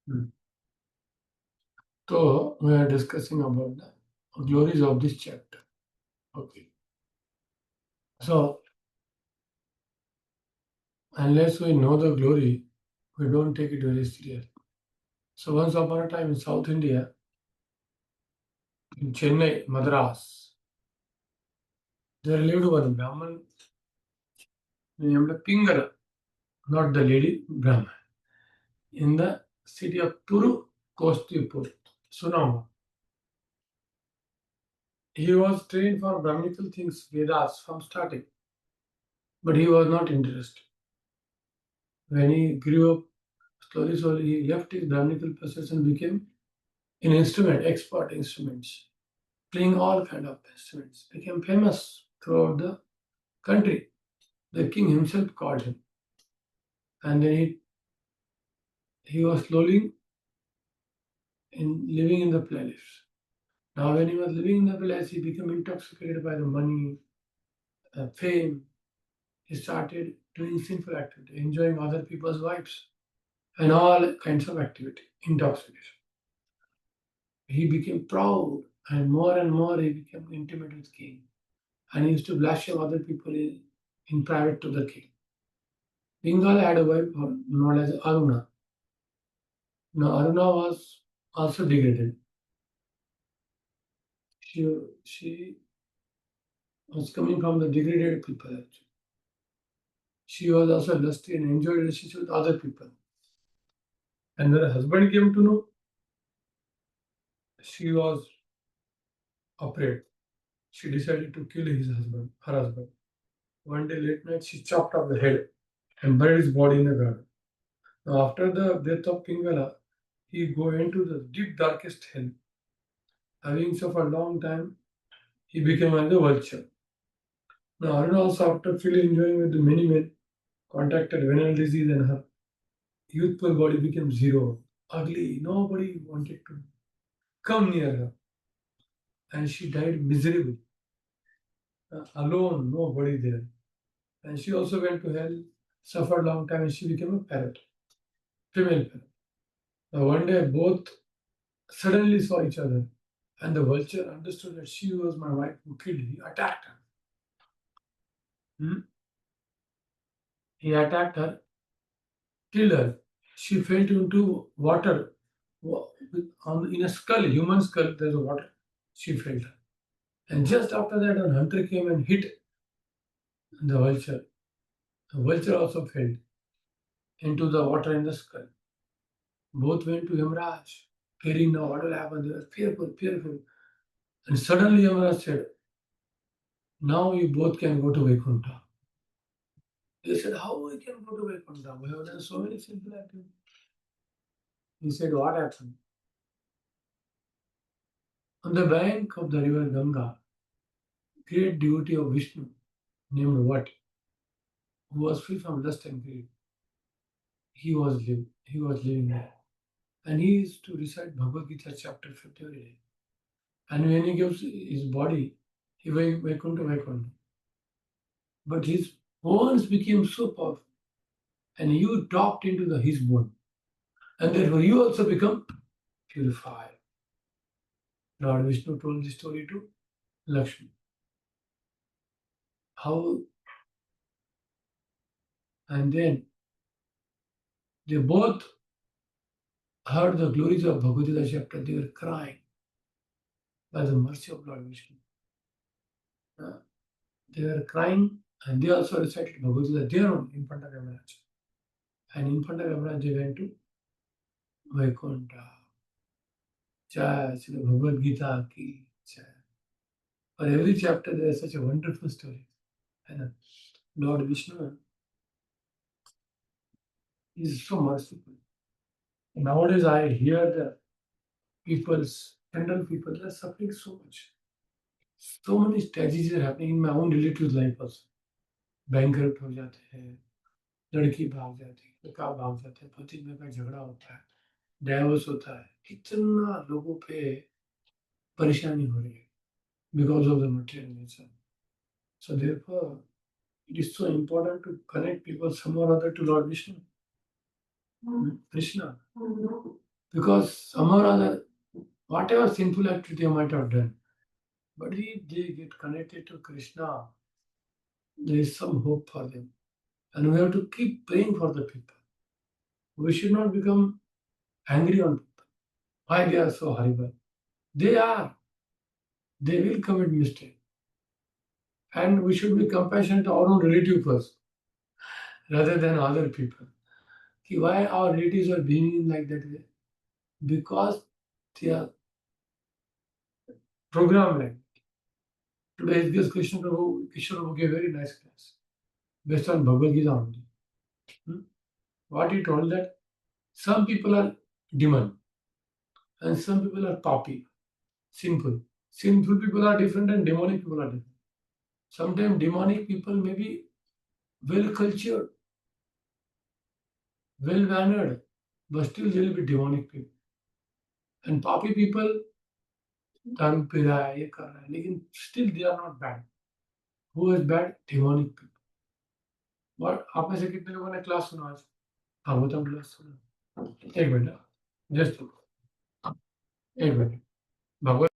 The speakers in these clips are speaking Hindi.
Hmm. So we are discussing about the glories of this chapter. Okay. So unless we know the glory, we don't take it very serious. So once upon a time in South India, in Chennai, Madras, there lived one Brahmin named Pingala, not the lady Brahman, in the city of Turu, Kostipur, Sunama. He was trained for Brahminical things, Vedas, from starting, but he was not interested. When he grew up, slowly, he left his Brahminical process and became an instrument, expert instruments, playing all kind of instruments, became famous throughout the country. The king himself called him, and then he was slowly living in the palace. Now, when he was living in the palace, he became intoxicated by the money, fame. He started doing sinful activity, enjoying other people's wives, and all kinds of activity, intoxication. He became proud, and more he became intimate with king, and he used to blaspheme other people in private to the king. Bengal had a wife known as Aruna. Now, Aruna was also degraded. She was coming from the degraded people. Actually. She was also lusty and enjoyed relationship with other people. And when her husband came to know, she was afraid. She decided to kill her husband. One day late night, she chopped off the head and buried his body in the garden. Now, after the death of Pingala, he go into the deep darkest hell. Having suffered a long time, he became like a vulture. Now, Aruna also, after fully enjoying with the many men, contracted venereal disease and her youthful body became zero, ugly. Nobody wanted to come near her. And she died miserably, alone, nobody there. And she also went to hell, suffered long time, and she became a parrot, female parrot. Now, one day, both suddenly saw each other, and the vulture understood that she was my wife who killed. He attacked her. Hmm? He attacked her, killed her. She fell into water. In a skull, human skull, there's a water. She fell. And just after that, a hunter came and hit the vulture. The vulture also fell into the water in the skull. Both went to Yamraj, fearing now what will happen. They were fearful, fearful. And suddenly Yamraj said, now you both can go to Vaikuntha. They said, how we can go to Vaikuntha? We have done so many simple activities. He said, what happened? On the bank of the river Ganga, great devotee of Vishnu named Vat, who was free from lust and greed, he was living there. And he used to recite Bhagavad Gita chapter 50 every day. And when he gives his body, he went to Vaikuntha. But his bones became so powerful, and you dropped into his bone. And therefore you also become purified. Lord Vishnu told this story to Lakshmi. How, and then they both heard the glories of Bhagavad Gita chapter. They were crying by the mercy of Lord Vishnu. They were crying, and they also recited Bhagavad Gita there on in front of Yamaraj. And in front of Yamaraj, they went to Vaikuntha. Jai Sri Bhagavad Gita ki Jai. For every chapter, there is such a wonderful story. And Lord Vishnu is so merciful. Nowadays, I hear the general people, they are suffering so much. So many tragedies are happening in my own relatives' life also. Bankrupt हो जाते हैं, लड़की भाग जाती है, लड़का भाग जाता है, पति में का झगड़ा होता है, डाइवोर्स होता है, कितना लोगों पे परेशानी हो रही है because of the material nature. So therefore, it is so important to connect people some or other to Lord Vishnu, Krishna. because somehow or other, whatever sinful activity they might have done, but if they get connected to Krishna, there is some hope for them. And we have to keep praying for the people. We should not become angry on people. Why they are so horrible? They are. They will commit mistake. And we should be compassionate to our own relative first, rather than other people. Ki why our relatives are behaving like that way? Because they are programmed like today. This Krishna Prabhu, Kishore Prabhu gave a very nice class based on Bhagavad Gita only. Hmm? What he told that some people are demon and some people are papi, sinful. Sinful people are different and demonic people are different. Sometimes demonic people may be well cultured, well mannered, but still they will be demonic people. And papi people दारू पी रहा है, ये कर रहा है, लेकिन still they are not bad. Who is bad? Demonic people. और आप में से कितने लोगों ने क्लास सुना आज? हाँ, वो तो क्लास सुना. एक मिनट, जस्ट एक मिनट. भगवत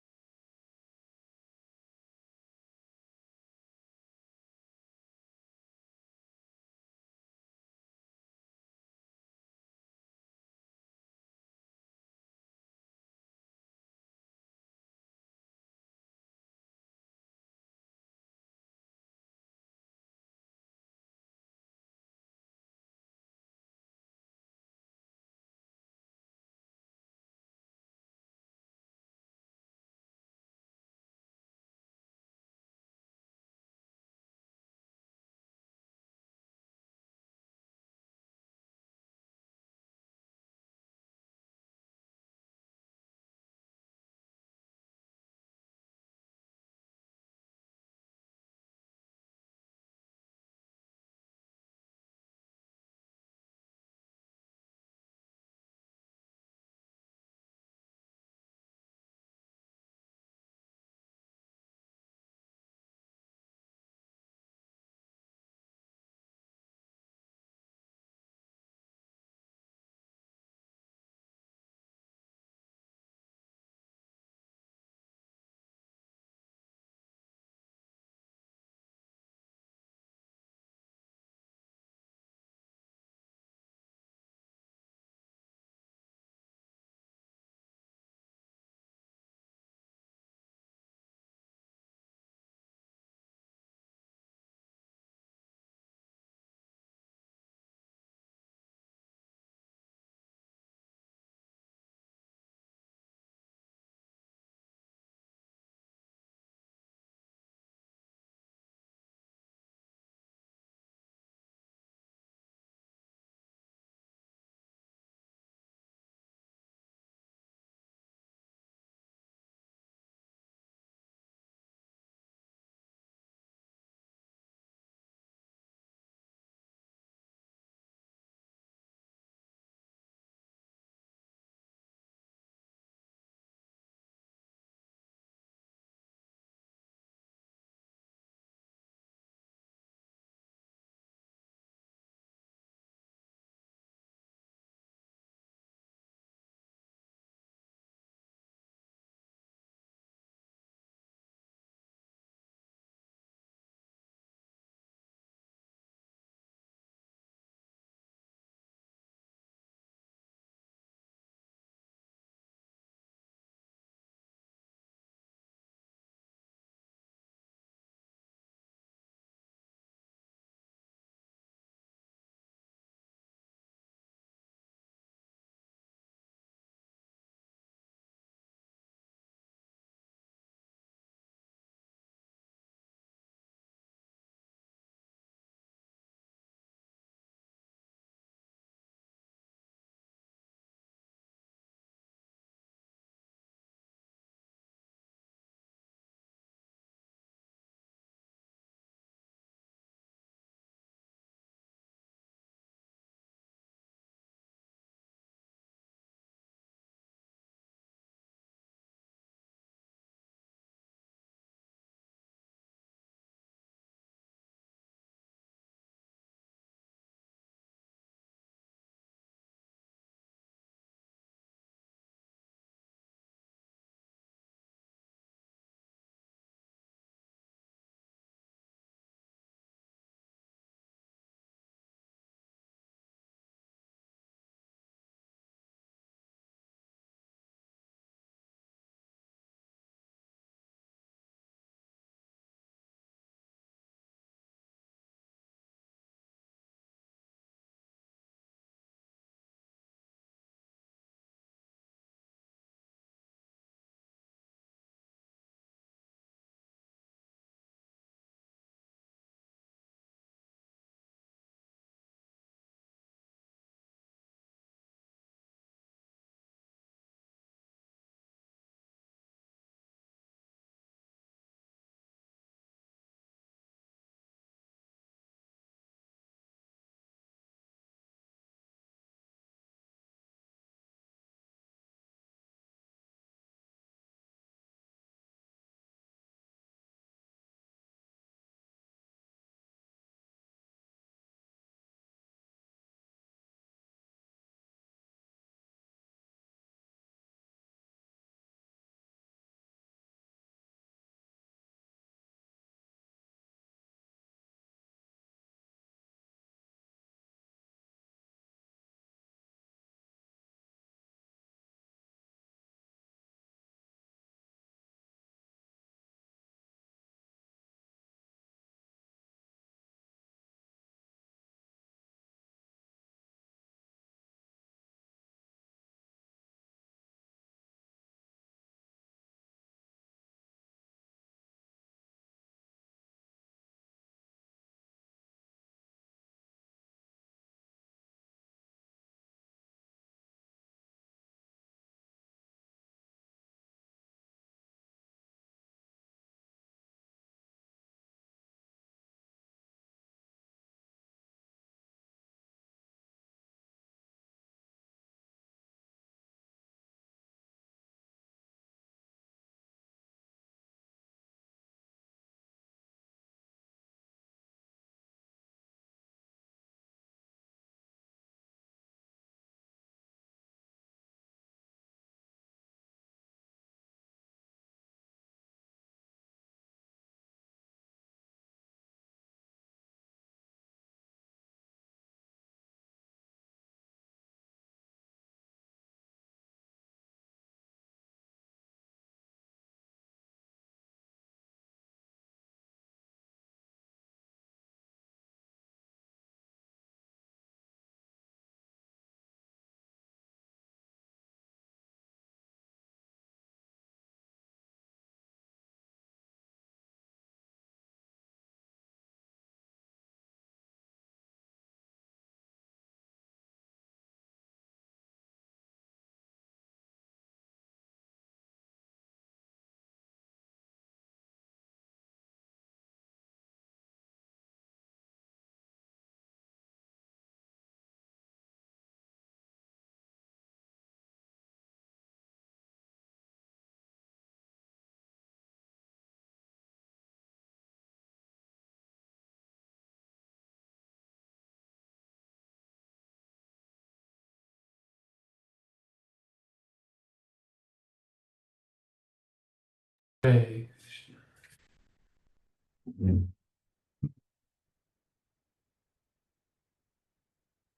Hare Krishna.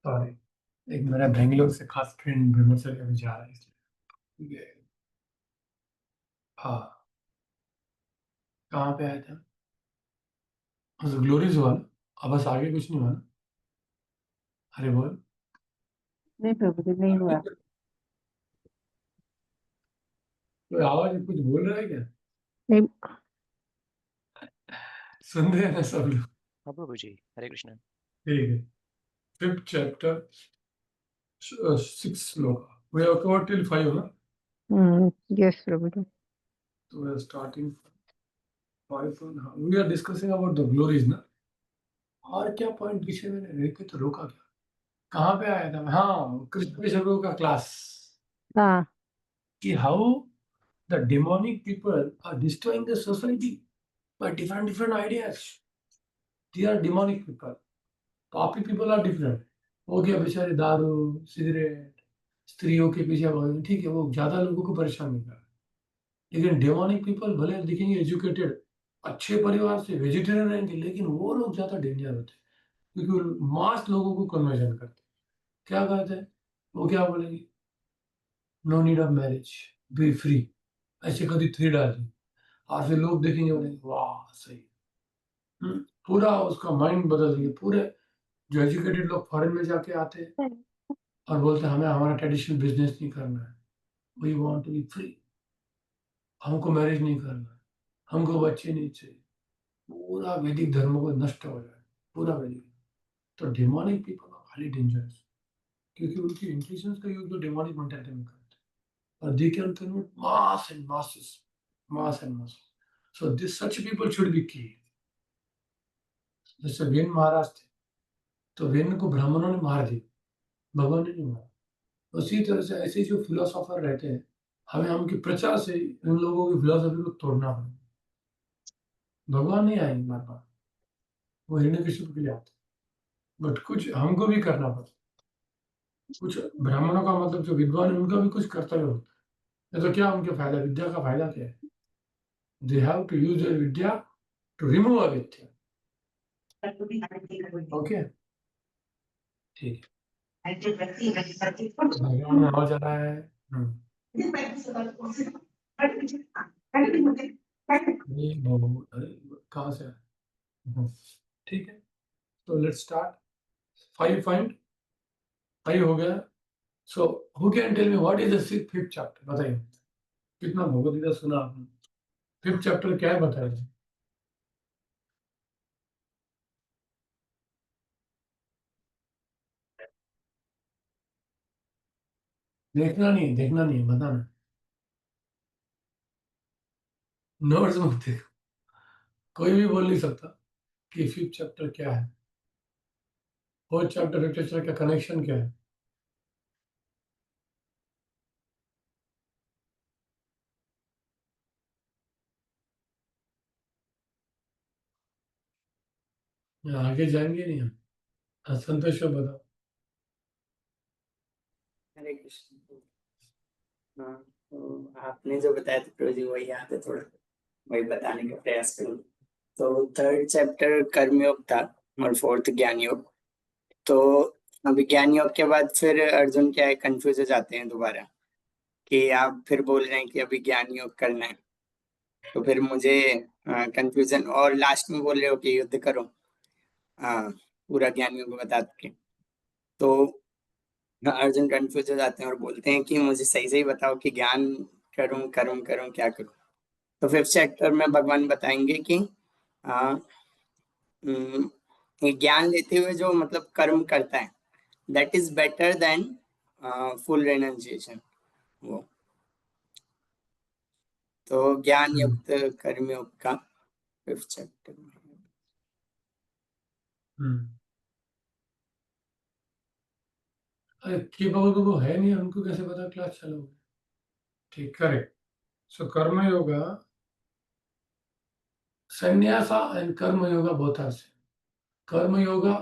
सॉरी, एक मेरा बेंगलोर से खास ट्रेन ब्रह्मचर्य अभी जा रहा है इसलिए। हाँ, कहाँ पे आया था? ग्लोरीज हुआ ना? अब बस आगे कुछ नहीं हुआ ना? अरे बोल। नहीं प्रभु जी नहीं हुआ। कोई आवाज कुछ बोल रहा है क्या? नहीं। सुन रहे हैं ना सब लोग? हाँ प्रभु जी, हरे कृष्ण। ठीक है। 5th chapter, 6th श्लोक. We have covered till 5 ना? Yes Prabhu ji. So we are starting from 5 on. We are discussing about the glories ना? और क्या पॉइंट पीछे मैंने रेखे तो रोका क्या? कहाँ पे आया था मैं? हाँ, कृष्ण विषय का क्लास हाँ कि how the demonic people are destroying the society by different ideas. They are demonic people. Papi people are different. हो गया बेचारे दारू, सिगरेट, स्त्रियों के पीछे भागे, ठीक है, वो ज्यादा लोगों को परेशान नहीं कर रहा। लेकिन डेमोनिक पीपल भले दिखेंगे एजुकेटेड, अच्छे परिवार से, वेजिटेरियन रहेंगे, लेकिन वो लोग ज्यादा डेंजर होते हैं क्योंकि वो मास लोगों को कन्वर्जन करते हैं। क्या कहते हैं वो? क्या बोलेंगे? No need of marriage, be free, ऐसे कभी 3 डाल दी और फिर लोग देखेंगे बोलेंगे वाह सही। पूरा उसका माइंड बदल दिया। पूरे जो एजुकेटेड लोग फॉरेन में जाके आते हैं और बोलते हैं हमें हमारा ट्रेडिशनल बिजनेस नहीं करना है, we want to be free, हमको मैरिज नहीं करना है, हमको बच्चे नहीं चाहिए, पूरा वैदिक धर्म को नष्ट हो जाए, पूरा वैदिक। तो demonic people are highly dangerous क्योंकि उनकी इंटेलिजेंस का यूज तो डेमोनिक मेंटालिटी में करते हैं और they can convert mass and masses, mass and masses. So this such people should be की। जैसे वेन महाराज थे, तो वेन को ब्राह्मणों ने मार दिया, भगवान ने नहीं मारा। उसी तरह से ऐसे जो फिलोसोफर रहते हैं, हमें उनके प्रचार से उन लोगों की फिलोसफी को तोड़ना पड़ेगा। भगवान नहीं आएंगे हमारे पास, वो हिरण्यकशिपु के लिए आते, बट कुछ हमको भी करना पड़ता। कुछ ब्राह्मणों का मतलब जो विद्वान है उनका भी कुछ कर्तव्य होता है। तो क्या उनके फायदा, विद्या का फायदा क्या है? They have to use their vidya to remove avidya. Okay, ठीक है। भगवान में आवाज आ रहा है। ये कहाँ से आया? ठीक है, तो लेट्स स्टार्ट। 5 हो गया। So who can tell me what is the 5th chapter? बताइए, कितना भगवद गीता सुना आपने? 5th चैप्टर क्या है बताइए। देखना नहीं, बताना। नोट्स मत देखो, कोई भी बोल नहीं सकता कि 5th चैप्टर क्या है, 4th चैप्टर 5th चैप्टर का कनेक्शन क्या है। आगे जाएंगे नहीं हम। हाँ, संतोष को बताओ। हरे कृष्ण। हाँ, तो आपने जो बताया था प्रभु जी वही याद है, थोड़ा वही बताने का प्रयास करूँ। तो 3rd चैप्टर कर्मयोग था और 4th ज्ञान योग। तो अभी ज्ञान योग के बाद फिर अर्जुन क्या है, कंफ्यूज हो जाते हैं दोबारा कि आप फिर बोल रहे हैं कि अभी ज्ञान योग करना है। तो फिर मुझे कंफ्यूजन, और लास्ट में बोल रहे हो कि युद्ध करो, पूरा ज्ञान योग बता के। तो अर्जुन कंफ्यूज हो जाते हैं और बोलते हैं कि मुझे सही सही बताओ कि ज्ञान करूं, कर्म करूं, क्या करूं। तो 5th चैप्टर में भगवान बताएंगे कि ज्ञान लेते हुए जो मतलब कर्म करता है, that is better than full renunciation. वो तो ज्ञान युक्त कर्म योग का 5th चैप्टर में। अरे के बाबू को है नहीं, उनको कैसे पता क्लास चालू होगी? ठीक, करेक्ट। सो कर्म योगा, संन्यासा एंड कर्म yoga both are same. Karma yoga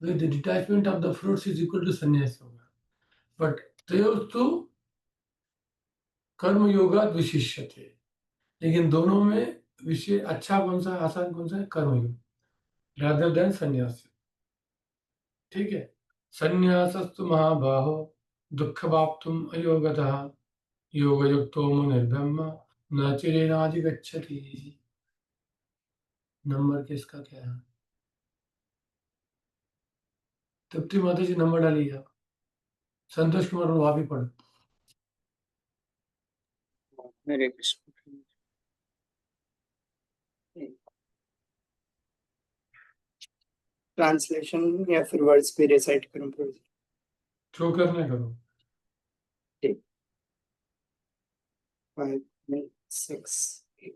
with the detachment of the fruits is equal to sannyas yoga. But tayostu karma yoga dvishishyate. लेकिन दोनों में विषय अच्छा कौन सा है, आसान कौन सा है? कर्मयोग रादर देन संन्यास। ठीक है, संन्यासस्तु महाबाहो दुख वाप्तुम अयोगतः योगयुक्तो मुनिर्ब्रह्म न चिरेणाधिगच्छति। नंबर किसका क्या है? तृप्ति माता जी नंबर डालिए आप। संतोष कुमार वहां भी पढ़ो। हरे कृष्ण। ट्रांसलेशन या फिर वर्ड्स भी रिसाइट करूं प्रभु जो करना करो। जी? 5, 6, 8.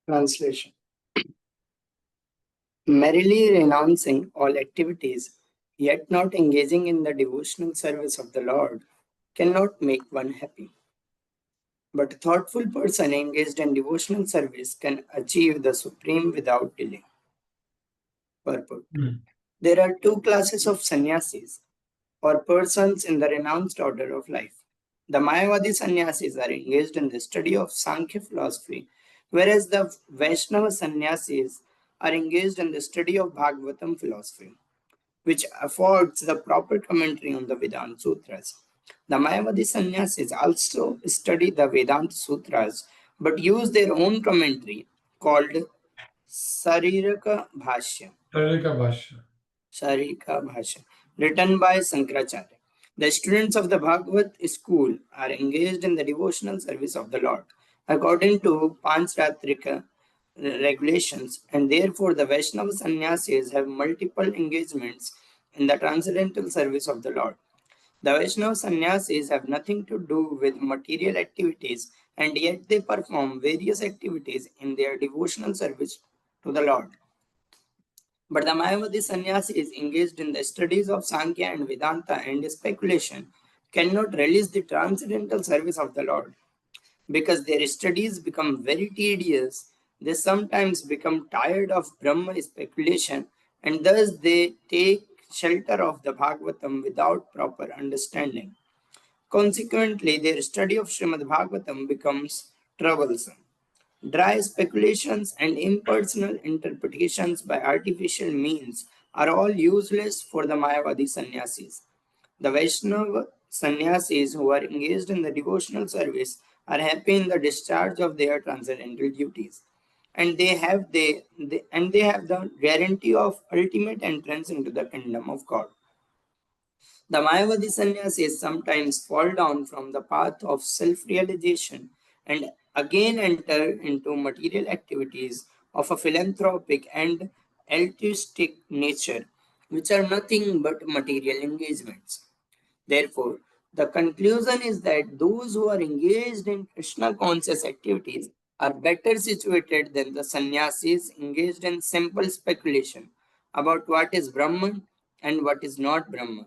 Translation. Merrily renouncing all activities, yet not engaging in the devotional service of the Lord, cannot make one happy. But a thoughtful person engaged in devotional service can achieve the supreme without delay. Purport. There are two classes of sannyasis, or persons in the renounced order of life. The Mayavadi sannyasis are engaged in the study of Sankhya philosophy, whereas the Vaishnava sannyasis are engaged in the study of Bhagavatam philosophy, which affords the proper commentary on the Vedanta Sutras. The Mayavadi sannyasis also study the Vedanta Sutras but use their own commentary called Sariraka Bhashya. Sarika Bhashya, written by Sankaracharya. The students of the Bhagavad school are engaged in the devotional service of the Lord according to Panchratrika regulations, and therefore the Vaishnava sannyasis have multiple engagements in the transcendental service of the Lord. The Vaishnava sannyasis have nothing to do with material activities, and yet they perform various activities in their devotional service to the Lord. But the Mayavadi sannyasis engaged in the studies of Sankhya and Vedanta and speculation cannot release the transcendental service of the Lord. Because their studies become very tedious, they sometimes become tired of Brahma speculation, and thus they take shelter of the Bhagavatam without proper understanding. Consequently, their study of Srimad Bhagavatam becomes troublesome. Dry speculations and impersonal interpretations by artificial means are all useless for the Mayavadi sannyasis. The Vaishnava sannyasis who are engaged in the devotional service are happy in the discharge of their transcendental duties, and they have the guarantee of ultimate entrance into the kingdom of God. The Mayavadi sannyasis sometimes fall down from the path of self-realization and again enter into material activities of a philanthropic and altruistic nature, which are nothing but material engagements. Therefore, the conclusion is that those who are engaged in Krishna conscious activities are better situated than the sannyasis engaged in simple speculation about what is Brahman and what is not Brahman,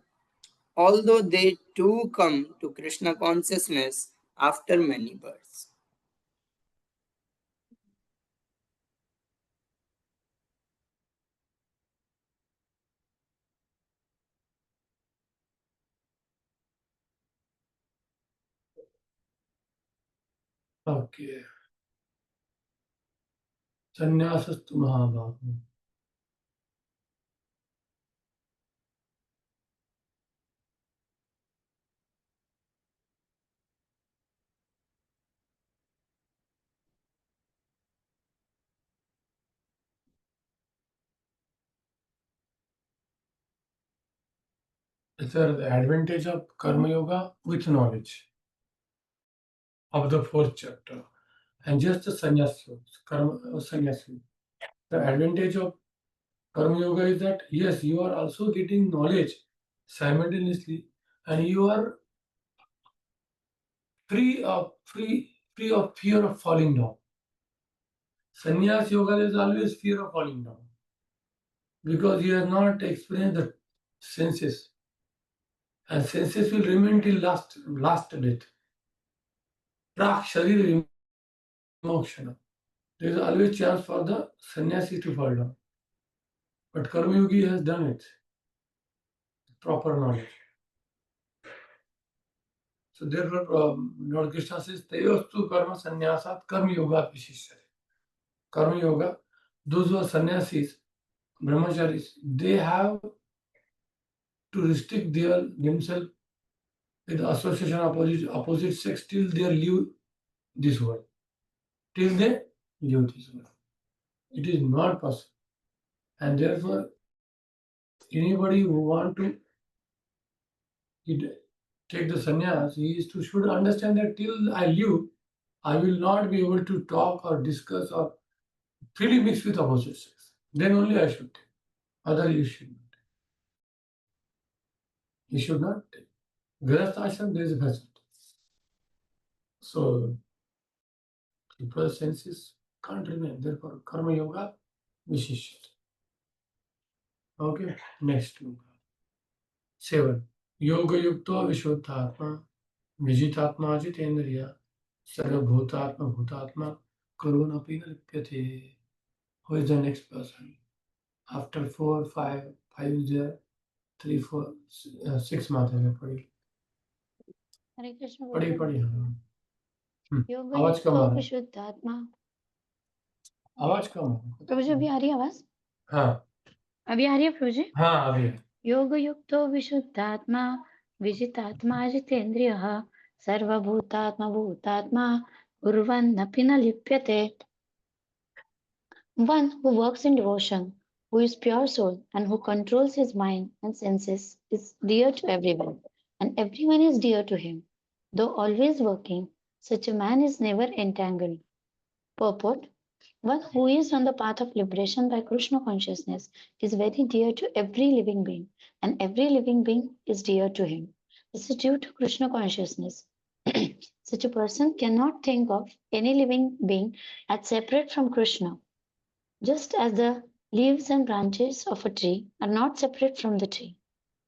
although they too come to Krishna consciousness after many births. Okay. Sannyasasthu Mahabhago. These are the advantage of Karma Yoga with knowledge of the fourth chapter. And just the sannyas, karma sannyas. The advantage of Karma Yoga is that yes, you are also getting knowledge simultaneously, and you are free of fear of falling down. Sannyas Yoga is always fear of falling down because you have not experienced the senses, and senses will remain till last death. Prak Sharir Vimokshana. There is always chance for the sannyasi to fall down. But Karma Yogi has done it. Proper knowledge. So therefore, Lord Krishna says, Teyostu karma sannyasat karma yoga vishishyate. Karma yoga, those who are sannyasis, brahmacharis, they have to restrict themselves with association opposite sex till they leave this world. Till they leave this world. It is not possible. And therefore, anybody who want to take the sannyas, should understand that till I live, I will not be able to talk or discuss or freely mix with opposite sex. Then only I should take. Other you should not. You should not take. Grihastha ashram, there is a facility. So, people's senses can't remain. Therefore, karma yoga vishishyate. Okay, next. 7. Yoga yukto vishuddhatma vijitatma jitendriya sarvabhutatma bhutatma karunapi lipyate. Who is the next person? After 4, 5 is there, 3, 4, 6 माता है पढ़ी हरे कृष्ण पढ़ी प्रभु पढ़ी हाँ योग आवाज कम आ युक्तो रहा है विशुद्धात्मा आवाज कम आ रहा प्रभु जी अभी है आ रही है आवाज हाँ अभी आ रही है प्रभु जी हाँ अभी है योग युक्तो विशुद्धात्मा विजितात्मा जितेन्द्रियः सर्वभूतात्मा भूतात्मा कुर्वन्नपि न लिप्यते. One who works in devotion, who is pure soul and who controls his mind and senses is dear to everyone, and everyone is dear to him. Though always working, such a man is never entangled. Purport: one who is on the path of liberation by Krishna consciousness is very dear to every living being, and every living being is dear to him. This is due to Krishna consciousness. Such a person cannot think of any living being as separate from Krishna. Just as the leaves and branches of a tree are not separate from the tree,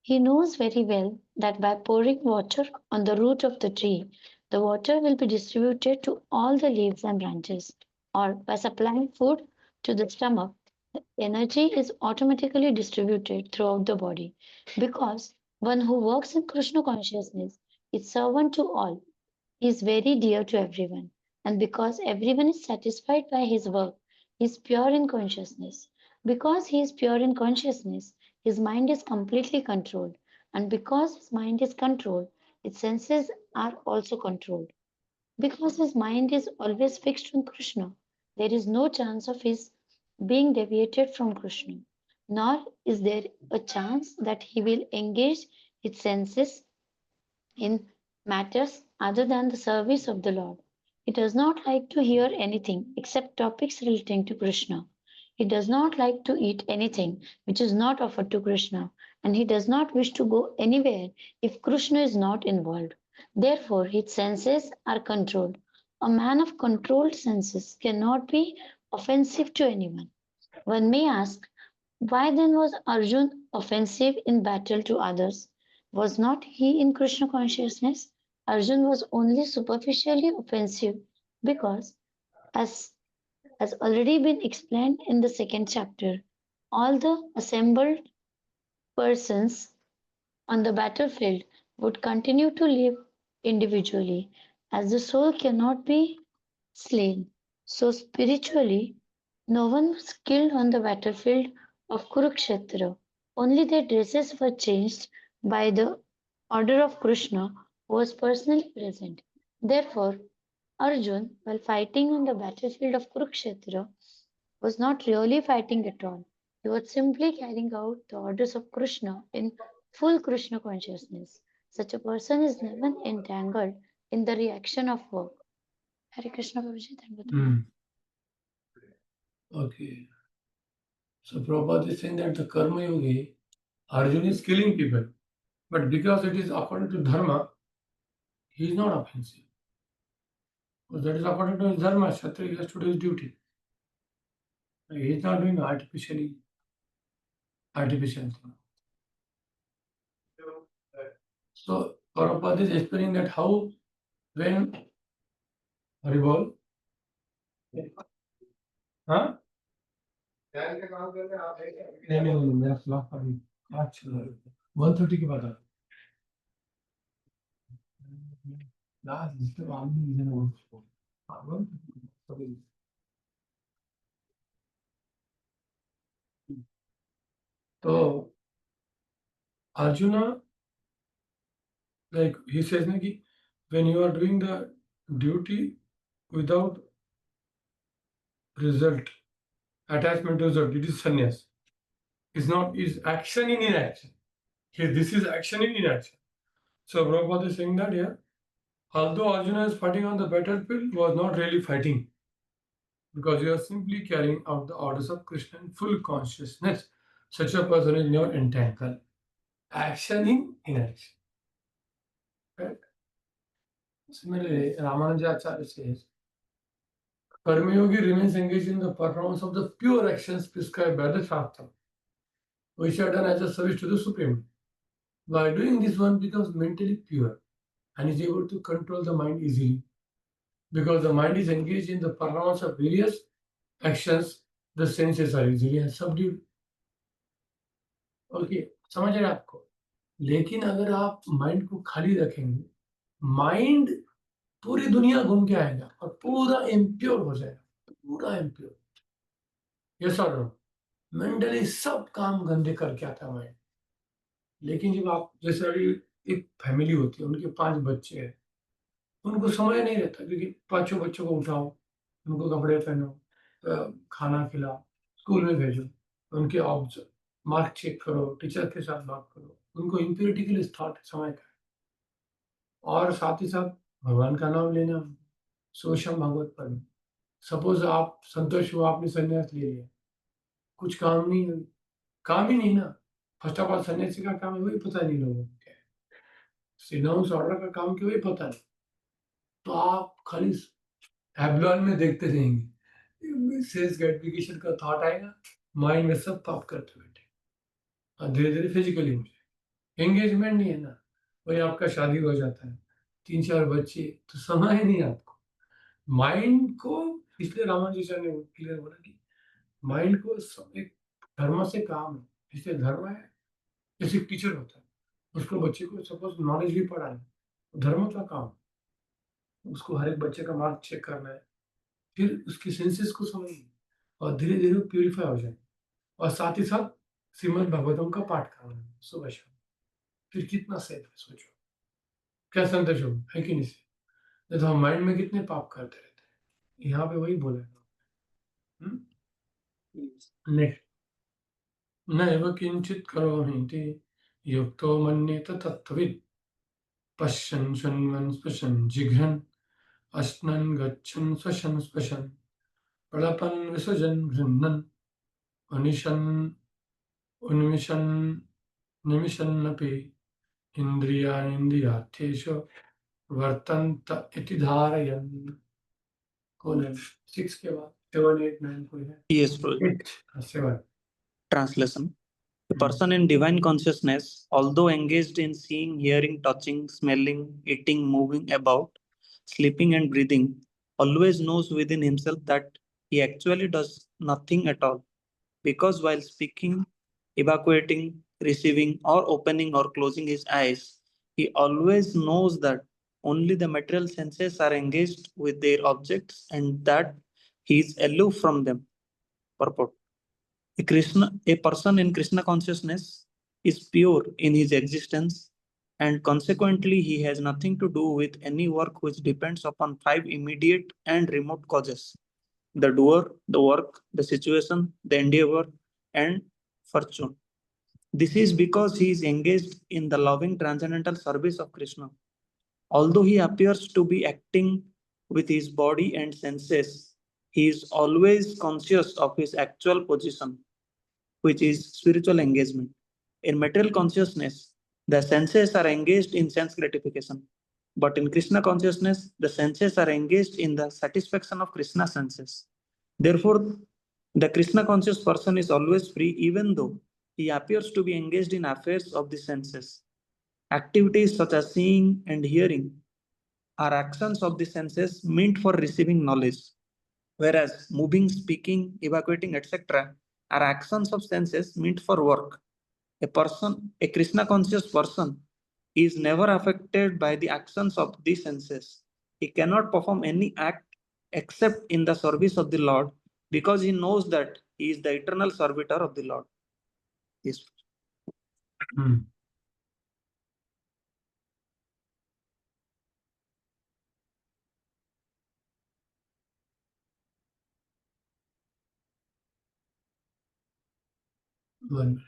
he knows very well that by pouring water on the root of the tree, the water will be distributed to all the leaves and branches, or by supplying food to the stomach, the energy is automatically distributed throughout the body. Because one who works in Krishna consciousness is servant to all, he is very dear to everyone, and because everyone is satisfied by his work, he is pure in consciousness. Because he is pure in consciousness, his mind is completely controlled, and because his mind is controlled, its senses are also controlled. Because his mind is always fixed on Krishna, there is no chance of his being deviated from Krishna, nor is there a chance that he will engage his senses in matters other than the service of the Lord. He does not like to hear anything except topics relating to Krishna. He does not like to eat anything which is not offered to Krishna, and he does not wish to go anywhere if Krishna is not involved. Therefore, his senses are controlled. A man of controlled senses cannot be offensive to anyone. One may ask, why then was Arjun offensive in battle to others? Was not he in Krishna consciousness? Arjun was only superficially offensive because, as has already been explained in the second chapter, all the assembled persons on the battlefield would continue to live individually, as the soul cannot be slain. So, spiritually, no one was killed on the battlefield of Kurukshetra. Only their dresses were changed by the order of Krishna, who was personally present. Therefore, Arjun, while fighting on the battlefield of Kurukshetra, was not really fighting at all. He was simply carrying out the orders of Krishna in full Krishna consciousness. Such a person is never entangled in the reaction of work. Hare Krishna Prabhuji, then Okay. So Prabhupada is saying that the karma yogi, Arjuna is killing people, but because it is according to dharma, he is not offensive. Because that is according to his dharma, Kshatriya has to do his duty. He is not doing artificial thing. So Prabhupada is explaining that how when Haribol, हाँ नहीं मेरा खिलाफ अभी आज 1:30 के बाद Last is the army is an old school. Sorry. So Arjuna, like he says, na ki, when you are doing the duty without result, attachment to result, it is sannyas. It's not, is action in inaction. Here, this is action in inaction. So Prabhupada is saying that here, although Arjuna is fighting on the battlefield, he was not really fighting because you are simply carrying out the orders of Krishna in full consciousness. Such a person is not entangled. Action in inaction. Right? Similarly, Ramanujacharya says, Karmayogi remains engaged in the performance of the pure actions prescribed by the Shastra, which are done as a service to the Supreme. By doing this, one becomes mentally pure and is able to control the mind easily. Because the mind is engaged in the performance of various actions, the senses are easily subdued. Okay समझ रहे हैं आपको, लेकिन अगर आप माइंड को खाली रखेंगे, माइंड पूरी दुनिया घूम के आएगा और पूरा इम्प्योर हो जाएगा, पूरा इम्प्योर। यस और नो? मेंटली सब काम गंदे करके आता है माइंड। लेकिन जब आप जैसे अभी एक फैमिली होती है, उनके 5 बच्चे हैं, उनको समय नहीं रहता क्योंकि पांचों बच्चों को उठाओ, उनको कपड़े पहनो, खाना खिलाओ, स्कूल में भेजो, उनके मार्क चेक करो, टीचर के साथ बात करो, उनको इम्प्योरिटी के लिए स्टार्ट समय का है। और साथ ही साथ भगवान का नाम लेना, सोशम भागवत पढ़ना। सपोज आप संतोष हुआ, आपने संन्यास ले लिया, कुछ काम नहीं है, काम ही नहीं ना। फर्स्ट ऑफ ऑल सन्यासी का काम है वही पता नहीं लोगों को क्या है, सिनाउंस ऑर्डर का काम क्यों वही पता नहीं, तो आप खाली एब्लॉन में देखते रहेंगे, सेल्स ग्रेटिफिकेशन का थॉट आएगा, माइंड में सब पाप करते बैठे और धीरे धीरे फिजिकली हो जाए। एंगेजमेंट नहीं है ना, वही आपका शादी हो जाता है, 3-4 बच्चे, तो समय नहीं आपको माइंड को। इसलिए रामानुजाचार्य ने क्लियर बोला कि माइंड को एक धर्म से काम है। इसलिए धर्म है जैसे टीचर होता है, उसको बच्चे को सपोज नॉलेज भी पढ़ा है, धर्म का काम, उसको हर एक बच्चे का मार्क चेक करना है, फिर उसकी सेंसेस को समझिए और धीरे धीरे प्यूरिफाई हो जाए। और साथ ही साथ श्रीमद् भागवतम का पाठ करना है सुबह शाम, फिर कितना सेफ है सोचो, क्या संतोष होगा, है कि नहीं? नहीं तो हम माइंड में कितने पाप करते रहते हैं, यहाँ पे वही बोले। नेक्स्ट, नैव किंचित करोमि इति युक्तो मन्येत तत्त्वविद्, पश्यन् शृण्वन् स्पृशन् जिघ्रन्, अश्नन् गच्छन् स्वशन् स्पशन्, प्रलपन् विसृजन् गृह्णन्, अनिशन् उन्मिषन् निमिषन्नपि इन्द्रियाणीन्द्रियार्थेषु वर्तन्त इति धारयन्। कौन है 6 के बाद 7, 8, 9 कोई है? Yes, Prabhuji. 8, 7। Translation. A person in divine consciousness, although engaged in seeing, hearing, touching, smelling, eating, moving about, sleeping, and breathing, always knows within himself that he actually does nothing at all. Because while speaking, evacuating, receiving, or opening or closing his eyes, he always knows that only the material senses are engaged with their objects and that he is aloof from them. Purport. A person in Krishna consciousness is pure in his existence, and consequently he has nothing to do with any work which depends upon 5 immediate and remote causes: the doer, the work, the situation, the endeavor, and fortune. This is because he is engaged in the loving transcendental service of Krishna. Although he appears to be acting with his body and senses, he is always conscious of his actual position, which is spiritual engagement. In material consciousness, the senses are engaged in sense gratification. But in Krishna consciousness, the senses are engaged in the satisfaction of Krishna senses. Therefore, the Krishna conscious person is always free, even though he appears to be engaged in affairs of the senses. Activities such as seeing and hearing are actions of the senses meant for receiving knowledge, whereas moving, speaking, evacuating, etc. are actions of senses meant for work. A Krishna conscious person He is never affected by the actions of the senses. He cannot perform any act except in the service of the Lord, because he knows that he is the eternal servitor of the Lord. Yes. Hmm. One minute.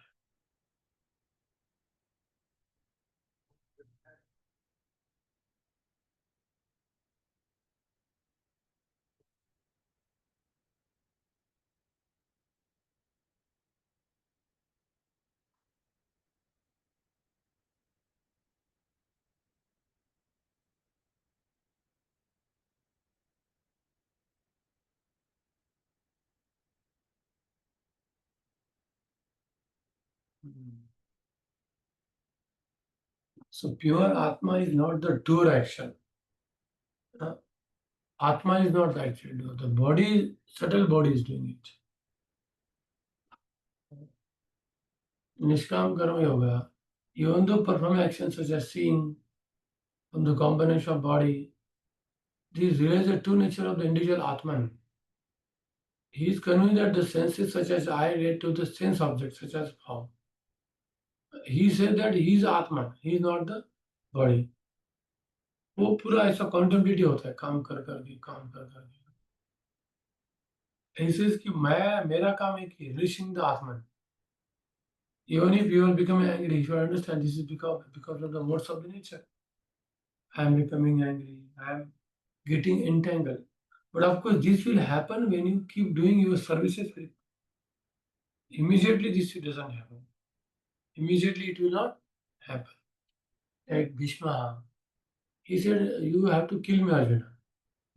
So pure Atma is not the doer action. Atma is not the actual doer. The body, subtle body is doing it. Nishkam Karma Yoga, even though perform actions such as seeing from the combination of body, these realize the true nature of the individual Atman. He is convinced that the senses such as eye relate to the sense objects such as form. He said that he is Atman, he is not the body. वो पूरा ऐसा कॉन्टेम्पलेटिव होता है काम कर करके काम कर करके ऐसे कि मैं मेरा काम है कि relishing the Atman. Even if you are becoming angry, you should understand this is because of the modes of the nature. I am becoming angry, I am getting entangled. But of course, this will happen when you keep doing your services. Immediately, this doesn't happen. Immediately, it will not happen. Like Bhishma, he said, "You have to kill me, Arjuna,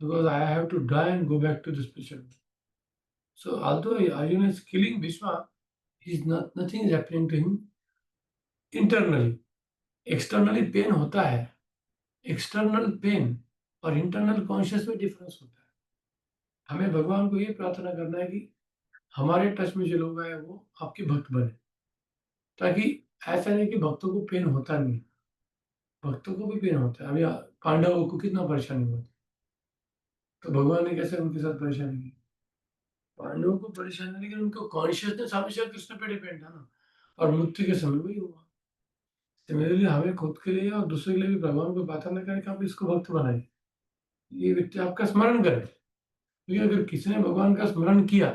because I have to die and go back to the spiritual world." So, although Arjuna is killing Bhishma, nothing is happening to him internally. Externally, pain होता है. External pain और internal conscious में difference होता है. हमें भगवान को ये प्रार्थना करना है कि हमारे टच में जो लोग आए वो आपके भक्त बने, ताकि ऐसा नहीं कि भक्तों को पेन होता नहीं, भक्तों को भी पेन होता है. अभी पांडवों को कितना परेशानी हुआ था, तो भगवान ने कैसे उनके साथ परेशानी की? पांडवों को परेशानी, लेकिन उनको कॉन्शियसनेस हमेशा कृष्ण पे डिपेंड था ना, और मृत्यु के समय वही हुआ. सिमिलरली हमें खुद के लिए और दूसरे के लिए भी भगवान को प्रार्थना करें कि आप इसको भक्त बनाए, ये व्यक्ति आपका स्मरण करे. क्योंकि अगर किसी ने भगवान का स्मरण किया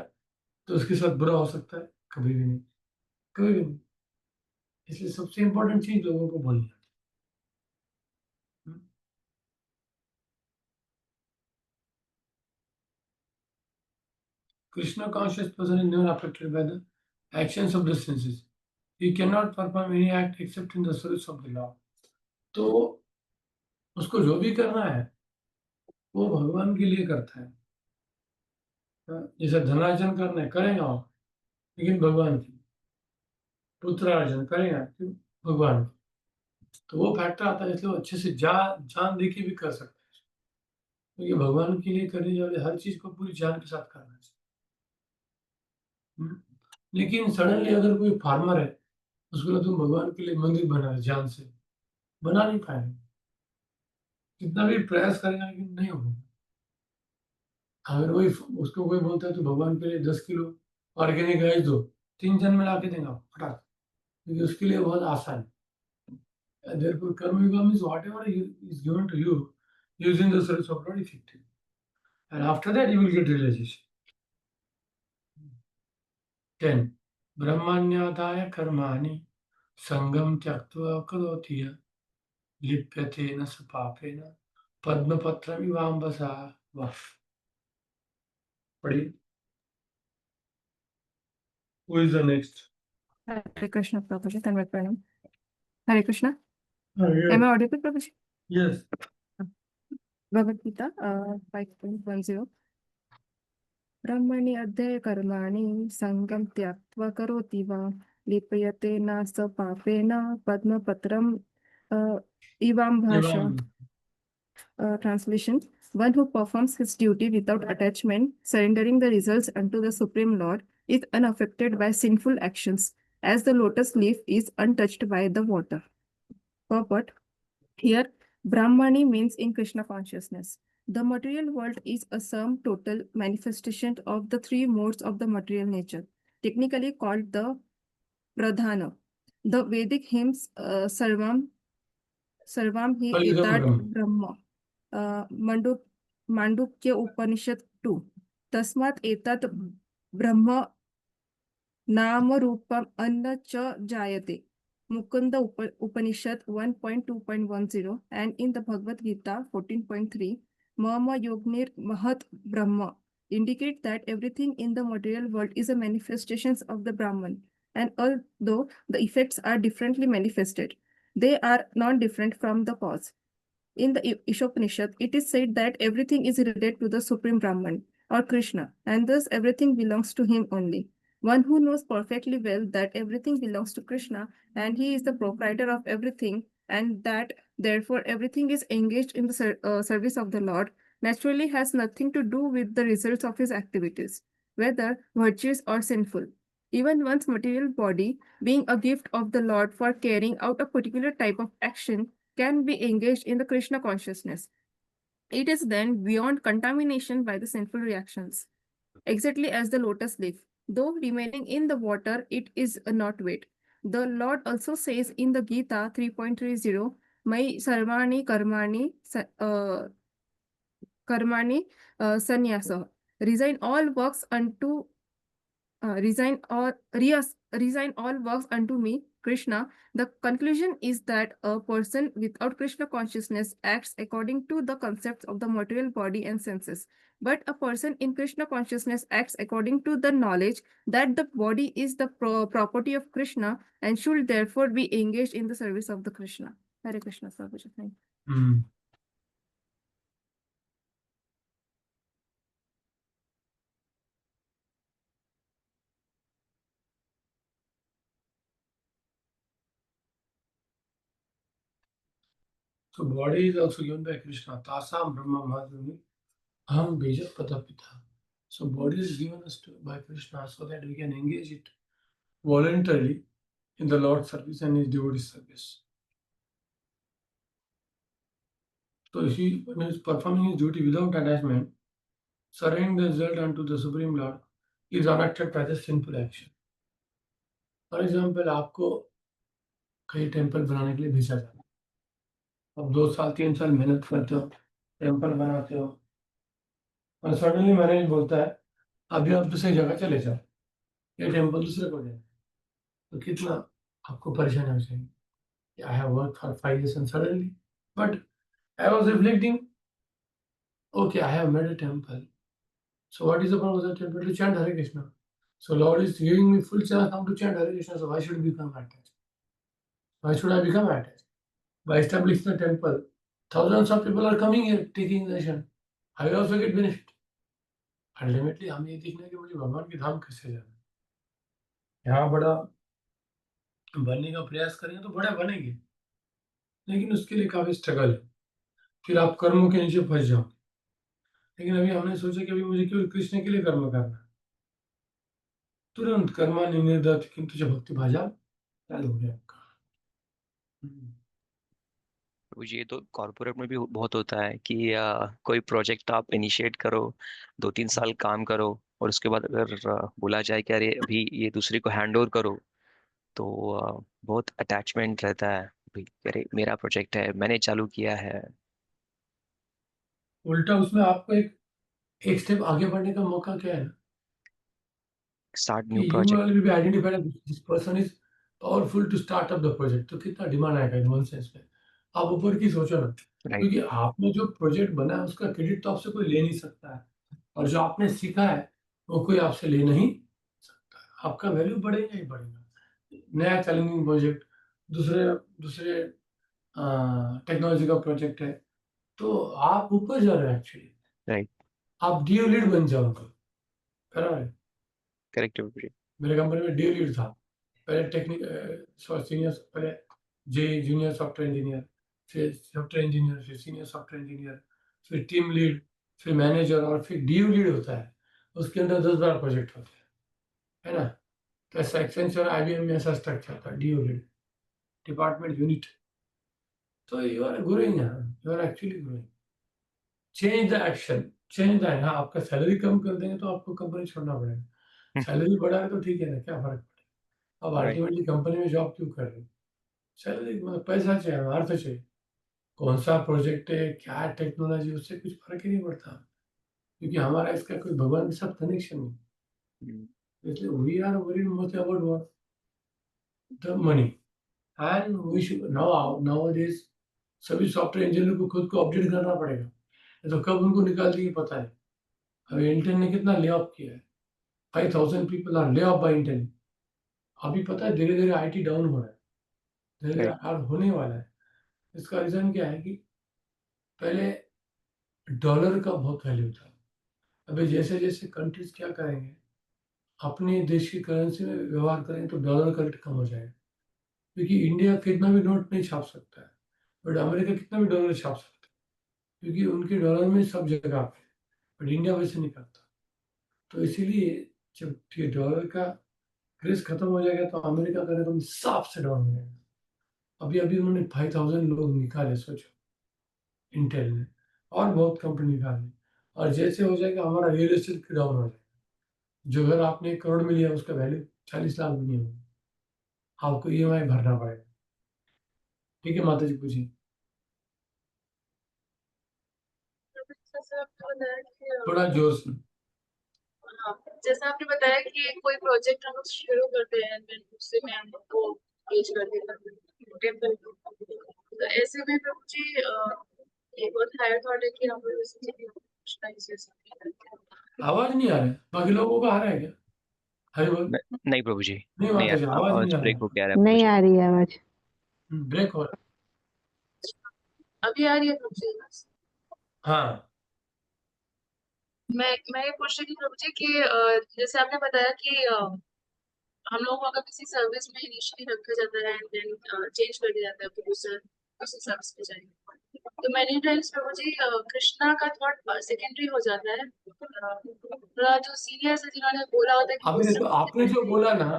तो उसके साथ बुरा हो सकता है? कभी भी नहीं, कभी भी नहीं. इसलिए सबसे इम्पोर्टेंट चीज लोगों को बोलनी है. Krishna conscious person is never affected by the actions of the senses. He cannot perform any act except in the service of the Lord. तो उसको जो भी करना है वो भगवान के लिए करता है. जैसे धनार्जन करना है करेगा वो, लेकिन भगवान की. पुत्रार्जन करेगा क्यों? भगवान की. तो वो फैक्टर आता है, इसलिए वो अच्छे से जान दे के भी कर सकता है. तो ये भगवान के लिए करने वाले हर चीज को पूरी जान के साथ करना चाहिए. लेकिन सडनली अगर कोई फार्मर है, उसको बोला तुम भगवान के लिए मंदिर बना है, जान से बना नहीं पाएंगे. कितना भी प्रयास करेगा लेकिन नहीं होगा. अगर वही उसको कोई बोलता है तो भगवान के लिए 10 किलो ऑर्गेनिक राइस दो, 3 जन में लाके देगा फटाक, क्योंकि उसके लिए बहुत आसान है. Therefore, karma yoga means whatever is given to you, using the service of Lord effective. And after that, you will get realization. 10. Brahmanyadaya karmani sangam tyaktva karoti lipyate na sapapena padmapatram ivambasa. पढ़िए. Who is the next? Hare Krishna, Prabhuji. Tanvat Pranam. Hare Krishna. Yes. Am I audible, Prabhuji? Yes. Bhagavad Gita, 5.10. ब्रह्मणि अध्यय कर्माणि संगम त्याक्त्वा करोति वा लिप्यते न स पापेन पद्मपत्रम इवाम्भाषा. Translation: One who performs his duty without attachment, surrendering the results unto the Supreme Lord, is unaffected by sinful actions, as the lotus leaf is untouched by the water. Purport: Here, Brahmani means in Krishna consciousness. The material world is a sum total manifestation of the three modes of the material nature, technically called the Pradhana. The Vedic hymns Sarvam hi Kali Yuga etat Brahma. Brahma. Mandukya Upanishad 2. Tasmat etat Brahma नाम रूपम अन्न च जायते. Mukunda Upanishad 1.2.10 and in the Bhagavad Gita 14.3, Mama Yognir Mahat Brahma indicate that everything in the material world is a manifestation of the Brahman. And although the effects are differently manifested, they are non-different from the cause. In the Ishopanishad, it is said that everything is related to the Supreme Brahman or Krishna, and thus everything belongs to him only. One who knows perfectly well that everything belongs to Krishna and he is the proprietor of everything, and that therefore everything is engaged in the service of the Lord, naturally has nothing to do with the results of his activities, whether virtuous or sinful. Even one's material body, being a gift of the Lord for carrying out a particular type of action, can be engaged in the Krishna consciousness. It is then beyond contamination by the sinful reactions. Exactly as the lotus leaf, though remaining in the water, it is not wet. The Lord also says in the Gita 3.30, Mai sarvani karmani sannyasa. Resign all works unto resign all works unto me, Krishna. The conclusion is that a person without Krishna consciousness acts according to the concepts of the material body and senses. But a person in Krishna consciousness acts according to the knowledge that the body is the property of Krishna and should therefore be engaged in the service of the Krishna. Hare Krishna, Sir. So body is also given by Krishna. Tasam Brahma Madhuri Aham Bija Pita. So body is given us by Krishna so that we can engage it voluntarily in the Lord's service and his devotee service. So when he is performing his duty without attachment, surrendering the result unto the Supreme Lord, he is unaffected by the sinful action. For example, आपको कहीं टेम्पल बनाने के लिए भेजा जाता है. अब 2 साल 3 साल मेहनत करते हो, टेम्पल बनाते हो, और सडनली मैनेज बोलता है अभी आप दूसरी जगह चले जाओ, ये टेम्पल दूसरे को देना. तो कितना आपको परेशानी हो जाएगी. I have worked for 5 years and suddenly, but I was reflecting, okay, I have made a temple. So what is the purpose of the temple? To chant Hare Krishna. So Lord is giving me full chance now to chant Hare Krishna. So why should I become attached? Why should I become attached? By establishing the temple, thousands of people are coming here taking darshan. I will also get benefit. Ultimately, हमें ये देखना है कि मुझे भगवान के धाम कैसे जाना है. यहाँ बड़ा बनने का प्रयास करेंगे तो बड़ा बनेंगे, लेकिन उसके लिए काफी स्ट्रगल है. फिर आप कर्मों के नीचे फंस जाओ. लेकिन अभी हमने सोचा कि अभी मुझे केवल कृष्ण के लिए कर्म करना है. तुरंत कर्मा निर्दत किंतु जब भक्ति भाजा चालू हो गया आपका. जी, ये तो कॉर्पोरेट में भी बहुत होता है कि कोई प्रोजेक्ट आप इनिशिएट करो, 2-3 साल काम करो और उसके बाद अगर बोला जाए कि अरे अभी ये दूसरे को हैंड ओवर करो, तो बहुत अटैचमेंट रहता है. भाई अरे मेरा प्रोजेक्ट है, मैंने चालू किया है. उल्टा उसमें आपको एक स्टेप आगे बढ़ने का मौका क्या है ना, स्टार्ट कि new you project. will be identified as this person is powerful to start up the project. तो कितना डिमांड आएगा इन वन सेंस में. आप ऊपर की सोचो ना, राइट. क्योंकि आपने जो प्रोजेक्ट बनाया उसका क्रेडिट तो आपसे कोई ले नहीं सकता है, और जो आपने सीखा है वो कोई आपसे ले नहीं सकता है. आपका वैल्यू बढ़ेगा ही बढ़ेगा. नया चैलेंजिंग प्रोजेक्ट, दूसरे दूसरे टेक्नोलॉजी का प्रोजेक्ट है, तो आप ऊपर जा रहे हो एक्चुअली. राइट. आप डीओ लीड बन जाओगे. बराबर है. करेक्ट. मेरे कंपनी में डीओ लीड था. पहले सीनियर, पहले जूनियर सॉफ्टवेयर इंजीनियर, फिर सॉफ्टवेयर इंजीनियर, फिर सीनियर सॉफ्टवेयर इंजीनियर, फिर टीम लीड, फिर मैनेजर, और फिर डीओ लीड होता है. उसके अंदर 10-12 प्रोजेक्ट होते हैं, है ना. तो ऐसा एक्सेंचर IBM में ऐसा स्ट्रक्चर था, डीओ लीड, डिपार्टमेंट यूनिट. तो you are growing, you are actually growing. Change the action, change the, हाँ आपका सैलरी कम कर देंगे तो आपको कंपनी छोड़ना पड़ेगा। सैलरी बढ़ा है तो ठीक है ना, क्या फर्क पड़ेगा। अब राइट। अल्टीमेटली कंपनी में जॉब क्यों कर रहे हो? सैलरी मतलब पैसा चाहिए, अर्थ चाहिए। कौन सा प्रोजेक्ट है, क्या टेक्नोलॉजी, उससे कुछ फर्क ही नहीं पड़ता, क्योंकि हमारा इसका कोई भगवान के साथ कनेक्शन नहीं। इसलिए we are worried most about what, the money. And we should now सभी सॉफ्टवेयर इंजीनियर को खुद को अपडेट करना पड़ेगा, नहीं तो कब उनको निकाल देंगे पता है। अभी इंटेल ने कितना ले ऑफ किया है, 5,000 people are lay off by Intel. अभी पता है धीरे धीरे आईटी डाउन हो रहा है, धीरे धीरे राइट। और होने वाला है। इसका रीजन क्या है कि पहले डॉलर का बहुत वैल्यू था, अभी जैसे जैसे कंट्रीज क्या करेंगे, अपने देश की करेंसी में व्यवहार करेंगे तो डॉलर का रेट कम हो जाएगा। क्योंकि इंडिया कितना भी नोट नहीं छाप सकता है, बट अमेरिका कितना भी डॉलर छाप सकता है, क्योंकि उनके डॉलर में सब जगह पे, बट इंडिया वैसे नहीं करता। तो इसीलिए जब ये डॉलर का क्रेज खत्म हो जाएगा तो अमेरिका का एकदम साफ से डाउन हो जाएगा। अभी अभी उन्होंने 5,000 लोग निकाले, सोचो, इंटेल ने, और बहुत कंपनी निकाली। और जैसे हो जाएगा हमारा रियल एस्टेट डाउन हो जाएगा। जो घर आपने 1 करोड़ में लिया उसका वैल्यू 40 लाख भी नहीं होगा, आपको ईएमआई भरना पड़ेगा। ठीक है माता जी, पूछिए जैसे आपने बताया कि थोड़ा जोर से। हाँ, जैसे आपने बताया कि कोई प्रोजेक्ट हम लोग शुरू करते हैं then उससे में हम लोग को पेज कर देता है। तो ऐसे में फिर मुझे एक और हायर थॉट है कि हम लोग बेसिकली आवाज नहीं आ रहा है, बाकी लोगों को आ रहा है क्या? हरी बोल। नहीं प्रभु जी, नहीं नहीं माता जी, आवाज नहीं आवाज आ रहा ब्रेक है, हो क्या रहा है प्रभु नहीं जी? आ रही है आवाज। ब्रेक हो रहा अभी आ रही है मुझे। है। हाँ मैं ये पूछ रही थी प्रभु जी कि जैसे आपने बताया कि हम लोगों को अगर किसी सर्विस में इनिशियली रखा जाता है एंड देन चेंज कर दिया जाता है तो दूसरी सर्विस पे जाएंगे, तो मैनी टाइम्स प्रभु जी कृष्णा का थॉट सेकेंडरी हो जाता है। थोड़ा जो सीनियर्स है जिन्होंने बोला होता है कि अभी देखो, आपने जो बोला ना,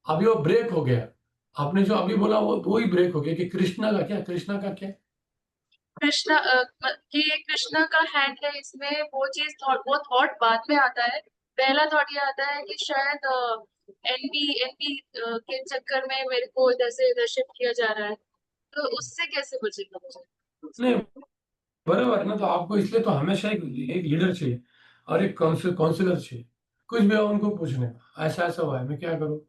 अभी वो ब्रेक हो गया। आपने जो अभी बोला वो ही ब्रेक हो गया कि कृष्णा का क्या, कृष्णा का क्या। कृष्णा कि कृष्णा का हैंड है इसमें, वो थॉट बाद में आता है। पहला थॉट ये आता है कि शायद एनपी के चक्कर में मेरे को इधर से इधर शिफ्ट किया जा रहा है, तो उससे कैसे बचेगा मुझे? नहीं, बराबर है ना, तो आपको इसलिए तो हमेशा एक लीडर चाहिए और एक काउंसलर चाहिए। कुछ भी हो उनको पूछने का, ऐसा ऐसा हुआ है, मैं क्या करूँ।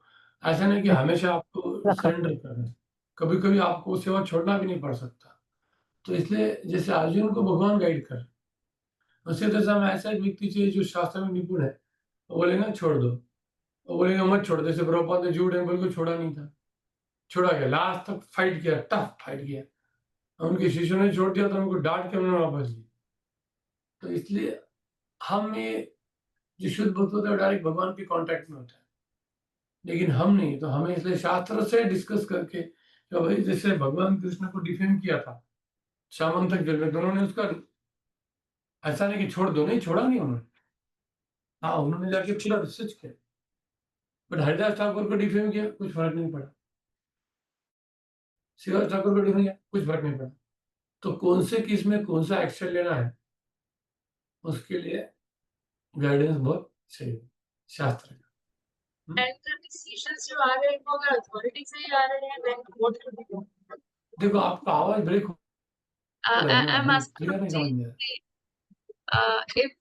ऐसा नहीं कि हमेशा आपको सरेंडर करना है, कभी कभी आपको सेवा छोड़ना भी नहीं पड़ सकता। तो इसलिए जैसे अर्जुन को भगवान गाइड कर, उसी तरह से हमें ऐसा एक व्यक्ति चाहिए जो शास्त्र में निपुण है। वो बोलेगा छोड़ दो, वो बोलेगा मत छोड़ दो। जैसे प्रभुपाद ने जूड एंगल को छोड़ा नहीं था, छोड़ा गया, लास्ट तक फाइट किया, टफ फाइट किया। उनके शिष्यों ने छोड़ दिया तो उनको डांट के उन्होंने वापस लिया। तो इसलिए हम ये जो शुद्ध भक्त होता है डायरेक्ट भगवान के कांटेक्ट में होता है, लेकिन हम नहीं। तो हमें इसलिए शास्त्र से डिस्कस करके कि भाई जैसे भगवान कृष्ण को डिफेम किया था श्यामंतक जेल में, दोनों ने उसका, ऐसा नहीं कि छोड़ दो, नहीं छोड़ा नहीं उन्होंने। हाँ उन्होंने जाके पूरा रिसर्च किया, बट हरिदास ठाकुर को डिफेम किया, कुछ फर्क नहीं पड़ा। शिवदास ठाकुर को डिफेम किया, कुछ फर्क नहीं पड़ा। तो कौन से किस में कौन सा एक्शन लेना है, उसके लिए गाइडेंस बहुत चाहिए शास्त्र का। एंड द डिसीजंस जो आ रहे हैं वो अगर अथॉरिटी से ही आ रहे हैं देन व्हाट टू डू? देखो आपका आवाज ब्रेक हो रहा है ना, आई एम मुझे आस्किंग क्लियर नहीं समझ में आ रहा। इफ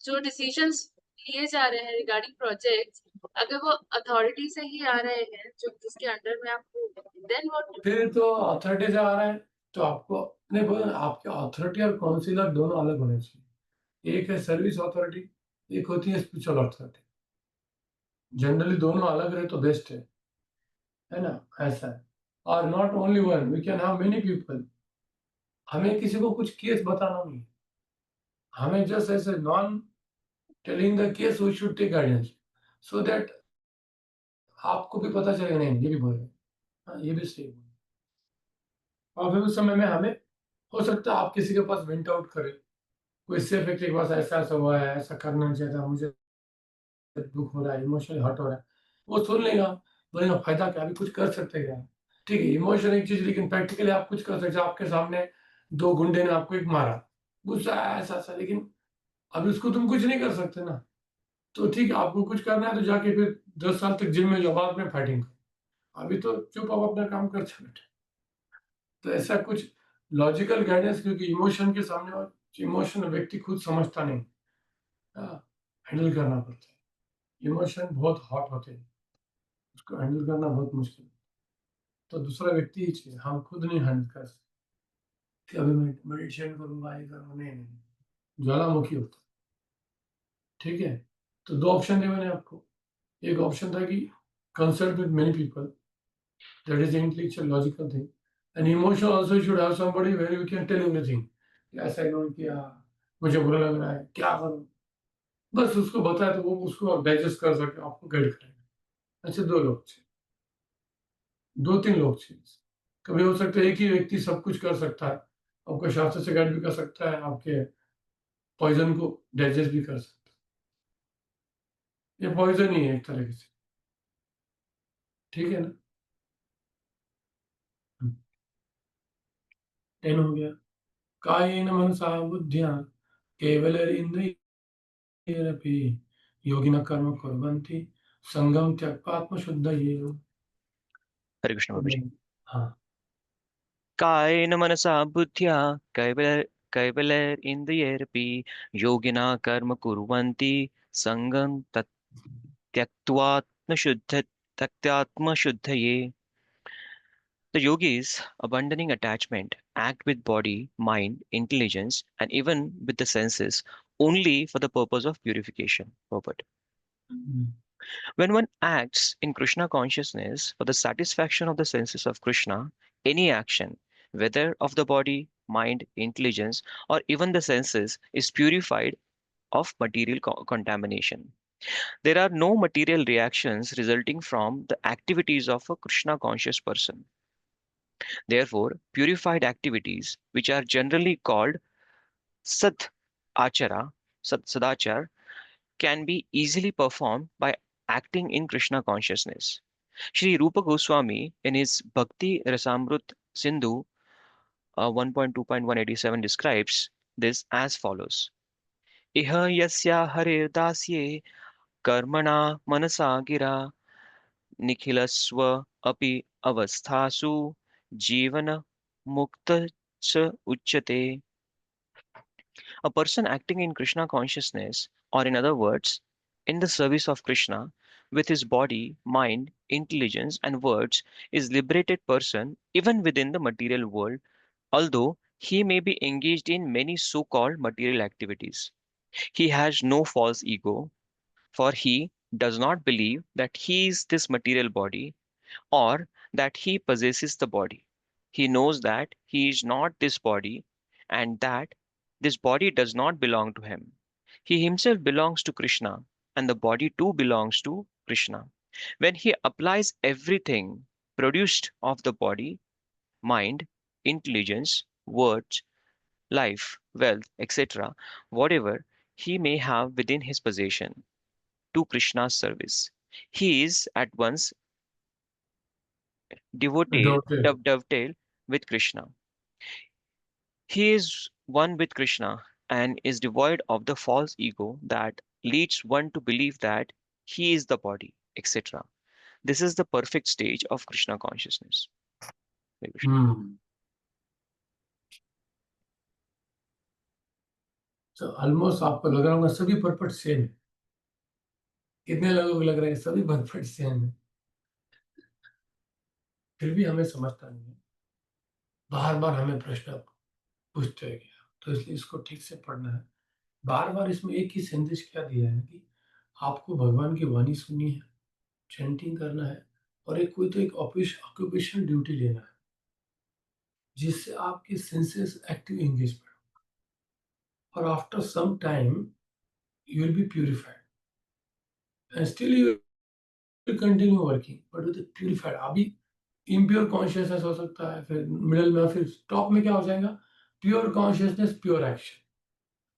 जो डिसीजंस लिए जा रहे हैं रिगार्डिंग प्रोजेक्ट्स, अगर वो अथॉरिटी से ही आ रहे हैं जो जिसके अंडर में आपको, देन व्हाट? फिर तो अथॉरिटी से आ रहा है तो आपको, नहीं बोलो, आपके अथॉरिटी और काउंसिलर दोनों अलग होने चाहिए। एक है सर्विस अथॉरिटी, एक होती है स्पिरिचुअल अथॉरिटी। जनरली दोनों अलग रहे तो बेस्ट है ना, ऐसा है। और not only one, we can have many people. हमें किसी को कुछ केस बताना नहीं है, हमें जस्ट ऐसे non telling the case we should take guidance, so that आपको भी पता चलेगा नहीं ये भी बोल रहे हैं, हाँ, ये भी सही बोल रहे हैं। और फिर उस समय में हमें हो सकता है आप किसी के पास वेंट आउट करें, कोई सेफ व्यक्ति के पास ऐसा ऐसा हुआ है, ऐसा करना चाहिए था, मुझे दुख हो रहा है, इमोशनली हर्ट हो रहा है, वो सुन लेगा, बोलेगा फायदा क्या, अभी कुछ कर सकते हैं क्या। ठीक है, इमोशन एक चीज, लेकिन प्रैक्टिकली आप कुछ कर सकते हो। आपके सामने 2 गुंडे ने आपको एक मारा, गुस्सा आया ऐसा, लेकिन अभी उसको तुम कुछ नहीं कर सकते ना। तो ठीक है, आपको कुछ करना है तो जाके फिर 10 साल तक जेल में जाओ, बाद में फाइटिंग करो। अभी तो चुप आप अपना काम करते बैठे। तो ऐसा कुछ लॉजिकल गाइडेंस, क्योंकि इमोशन के सामने, इमोशन व्यक्ति खुद समझता नहीं, हैंडल करना पड़ता है। इमोशन बहुत हॉट होते हैं, उसको हैंडल करना बहुत मुश्किल है। तो दूसरा व्यक्ति ही चाहिए, हम खुद नहीं हैंडल कर सकते कि अभी मैं मेडिटेशन करूंगा, ये करूंगा, नहीं, ज्वालामुखी होता है। ठीक है, तो 2 ऑप्शन दिए मैंने आपको। एक ऑप्शन था कि consult with many people, that is intellectual logical thing, and emotion also you should have somebody where you can tell everything, ऐसा इग्नोर किया, मुझे बुरा लग रहा है, क्या करूं, बस उसको बताया तो वो उसको डाइजेस्ट कर सके, आपको गाइड करेगा। ऐसे 2 लोग चाहिए, 2-3 लोग चाहिए। कभी हो सकता है एक ही व्यक्ति सब कुछ कर सकता है, आपको शास्त्र से गाइड भी कर सकता है, आपके पॉइजन को डाइजेस्ट भी कर सकता है। ये पॉइजन ही है एक तरीके से, ठीक है ना। 10 हो गया। कायेन मनसा बुद्ध्या केवलरिन्द्रियैरपि योगिनः कर्म कुर्वन्ति संगं त्यक्त्वा आत्मशुद्धये। हरे कृष्ण बाबा जी। हाँ, कायेन मनसा बुद्ध्या कैवलैरिन्द्रियैरपि योगिना कर्म कुर्वन्ति सङ्गं त्यक्त्वात्मशुद्धये. The yogis, abandoning attachment, act with body, mind, intelligence, and even with the senses only for the purpose of purification. Purport. When one acts in Krishna consciousness for the satisfaction of the senses of Krishna, any action, whether of the body, mind, intelligence, or even the senses, is purified of material contamination. There are no material reactions resulting from the activities of a Krishna conscious person. Therefore, purified activities, which are generally called Sad Achara, Sadachar, can be easily performed by acting in Krishna consciousness. Sri Rupa Goswami, in his Bhakti Rasamrut Sindhu 1.2.187, describes this as follows. Iha yasya harir dasye karmana manasa gira nikhilasva api avasthasu jivana mukta cha uchyate. A person acting in Krishna consciousness, or in other words, in the service of Krishna, with his body, mind, intelligence, and words, is liberated person even within the material world, although he may be engaged in many so-called material activities. He has no false ego, for he does not believe that he is this material body or that he possesses the body. He knows that he is not this body and that this body does not belong to him. He himself belongs to Krishna and the body too belongs to Krishna. When he applies everything produced of the body, mind, intelligence, words, life, wealth, etc., whatever he may have within his possession, to Krishna's service, he is at once adopted. dovetail with Krishna. He is one with Krishna and is devoid of the false ego that leads one to believe that he is the body, etc. This is the perfect stage of Krishna consciousness. Hare Krishna. तो ऑलमोस्ट आपको लग रहा होगा सभी परफेक्ट सेम है। कितने लोगों को लग रहा है सभी परफेक्ट सेम है, फिर भी हमें समझता नहीं है, बार बार हमें प्रश्न पूछते हैं क्या, तो इसलिए इसको ठीक से पढ़ना है। बार बार इसमें एक ही संदेश क्या दिया है कि आपको भगवान की वाणी सुननी है, चैंटिंग करना है, और एक कोई तो एक ऑक्यूपेशनल ड्यूटी लेना है जिससे आपकी सेंसेस एक्टिव एंगेजमेंट, और after some time you will be purified and still you will continue working but with a purified। अभी impure consciousness हो सकता है, फिर मिडल में, फिर टॉप में क्या हो जाएगा, प्योर कॉन्शियसनेस प्योर एक्शन।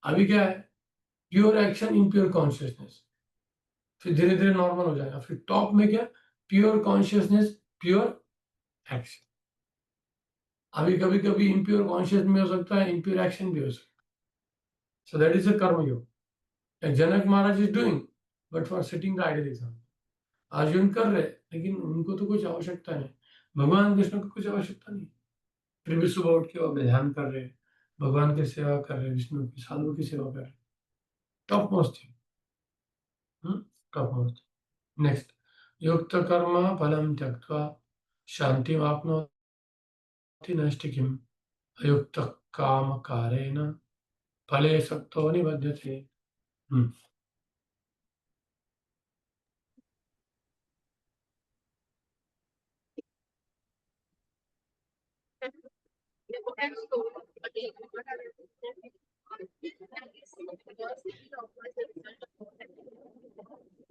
अभी क्या है, प्योर एक्शन इम्प्योर कॉन्शियसनेस, फिर धीरे धीरे नॉर्मल हो जाएगा, फिर टॉप में क्या, प्योर कॉन्शियसनेस प्योर एक्शन। अभी कभी कभी इम्प्योर कॉन्शियस में हो सकता है, इम्प्योर एक्शन भी हो सकता है। So that is a karma yoga. Janak Maharaj is doing but for setting the ideal example. Arjun कर रहे लेकिन उनको तो कुछ आवश्यकता नहीं, भगवान कृष्ण को कुछ आवश्यकता नहीं, फिर भी सुबह उठ के वो ध्यान कर रहे, भगवान की सेवा कर रहे, विष्णु की साधु की सेवा कर रहे। Top most thing, top most. Next, युक्त कर्म फलम त्यक्त्वा शांति आपनोति नैष्ठिकीम् अयुक्त काम कारेण फले सक्तो निबध्यते।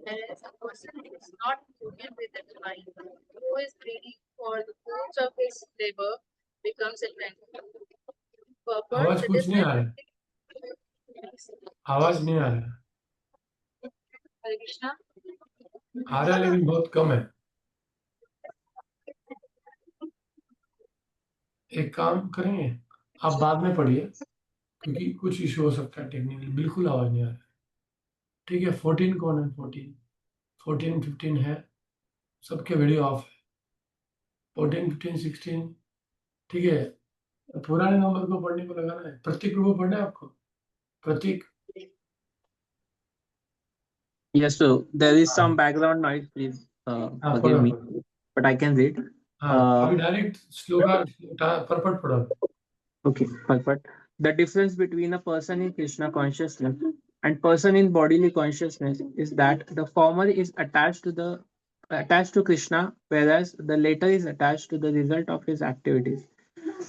Whereas a person who is not union with the divine, who is greedy for the fruits of his labor, becomes enlightened. आवाज Purport कुछ नहीं आ रहा है, आवाज नहीं आ रहा है, Hare Krishna. आ रहा है लेकिन बहुत कम है। एक काम करेंगे, आप बाद में पढ़िए क्योंकि कुछ इशू हो सकता है टेक्निकली, बिल्कुल आवाज नहीं आ रहा है। ठीक है, 14 कौन है? 14 15 है, सबके वीडियो ऑफ है। 14 15 16 ठीक है। पुराने नंबर को पढ़ने को लगाना है। प्रतीक को पढ़ना है आपको? प्रतीक, Yes, so there is some background noise. Please हाँ forgive पढ़ो me, पढ़ो। but I can read. हाँ अभी डायरेक्ट श्लोका परपट पढ़ो। Okay, perfect. The difference between a person in Krishna consciousness and person in bodily consciousness is that the former is attached to Krishna, whereas the latter is attached to the result of his activities.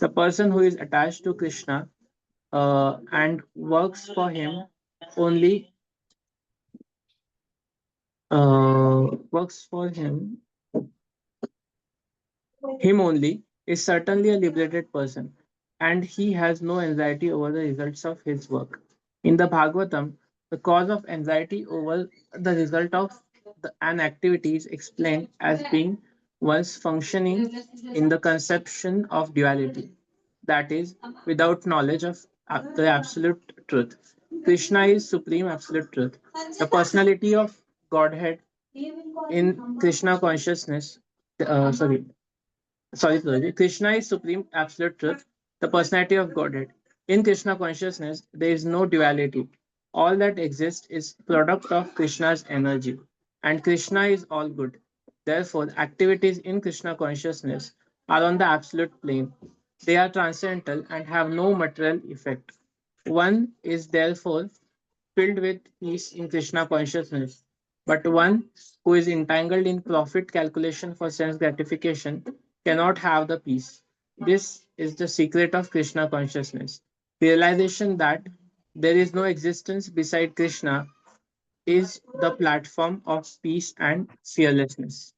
The person who is attached to Krishna and only works for him only is certainly a liberated person, and he has no anxiety over the results of his work. In the Bhagavatam, the cause of anxiety over the result of an activity is explained as being one's functioning in the conception of duality, that is, without knowledge of the absolute truth. Krishna is supreme absolute truth. The personality of Godhead in Krishna consciousness, sorry, Krishna is supreme absolute truth, the personality of Godhead. In Krishna consciousness, there is no duality. All that exists is product of Krishna's energy, and Krishna is all good. Therefore, activities in Krishna consciousness are on the absolute plane. They are transcendental and have no material effect. One is therefore filled with peace in Krishna consciousness. But one who is entangled in profit calculation for sense gratification cannot have the peace. This is the secret of Krishna consciousness. Realization that there is no existence beside Krishna is the platform of peace and fearlessness.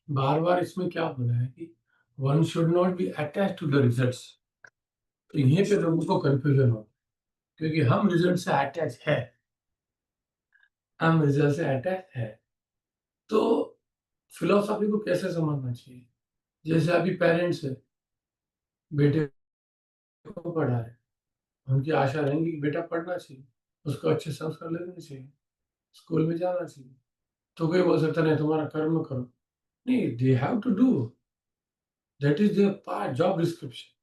बार बार इसमें क्या बोला है कि one should not be attach to the results. तो यहीं पे लोगों को कंफ्यूजन हो, क्योंकि हम रिजल्ट से अटैच है, हम रिजल्ट से अटैच है। तो फिलोसॉफी को कैसे समझना चाहिए? जैसे अभी पेरेंट्स है, बेटे को पढ़ा है, उनकी आशा रहेंगी कि बेटा पढ़ना चाहिए, उसको अच्छे संस्कार लेने चाहिए, स्कूल में जाना चाहिए। तो कोई बोल सकता नहीं तुम्हारा कर्म करो, नहीं, they have to do, that is their part, job description,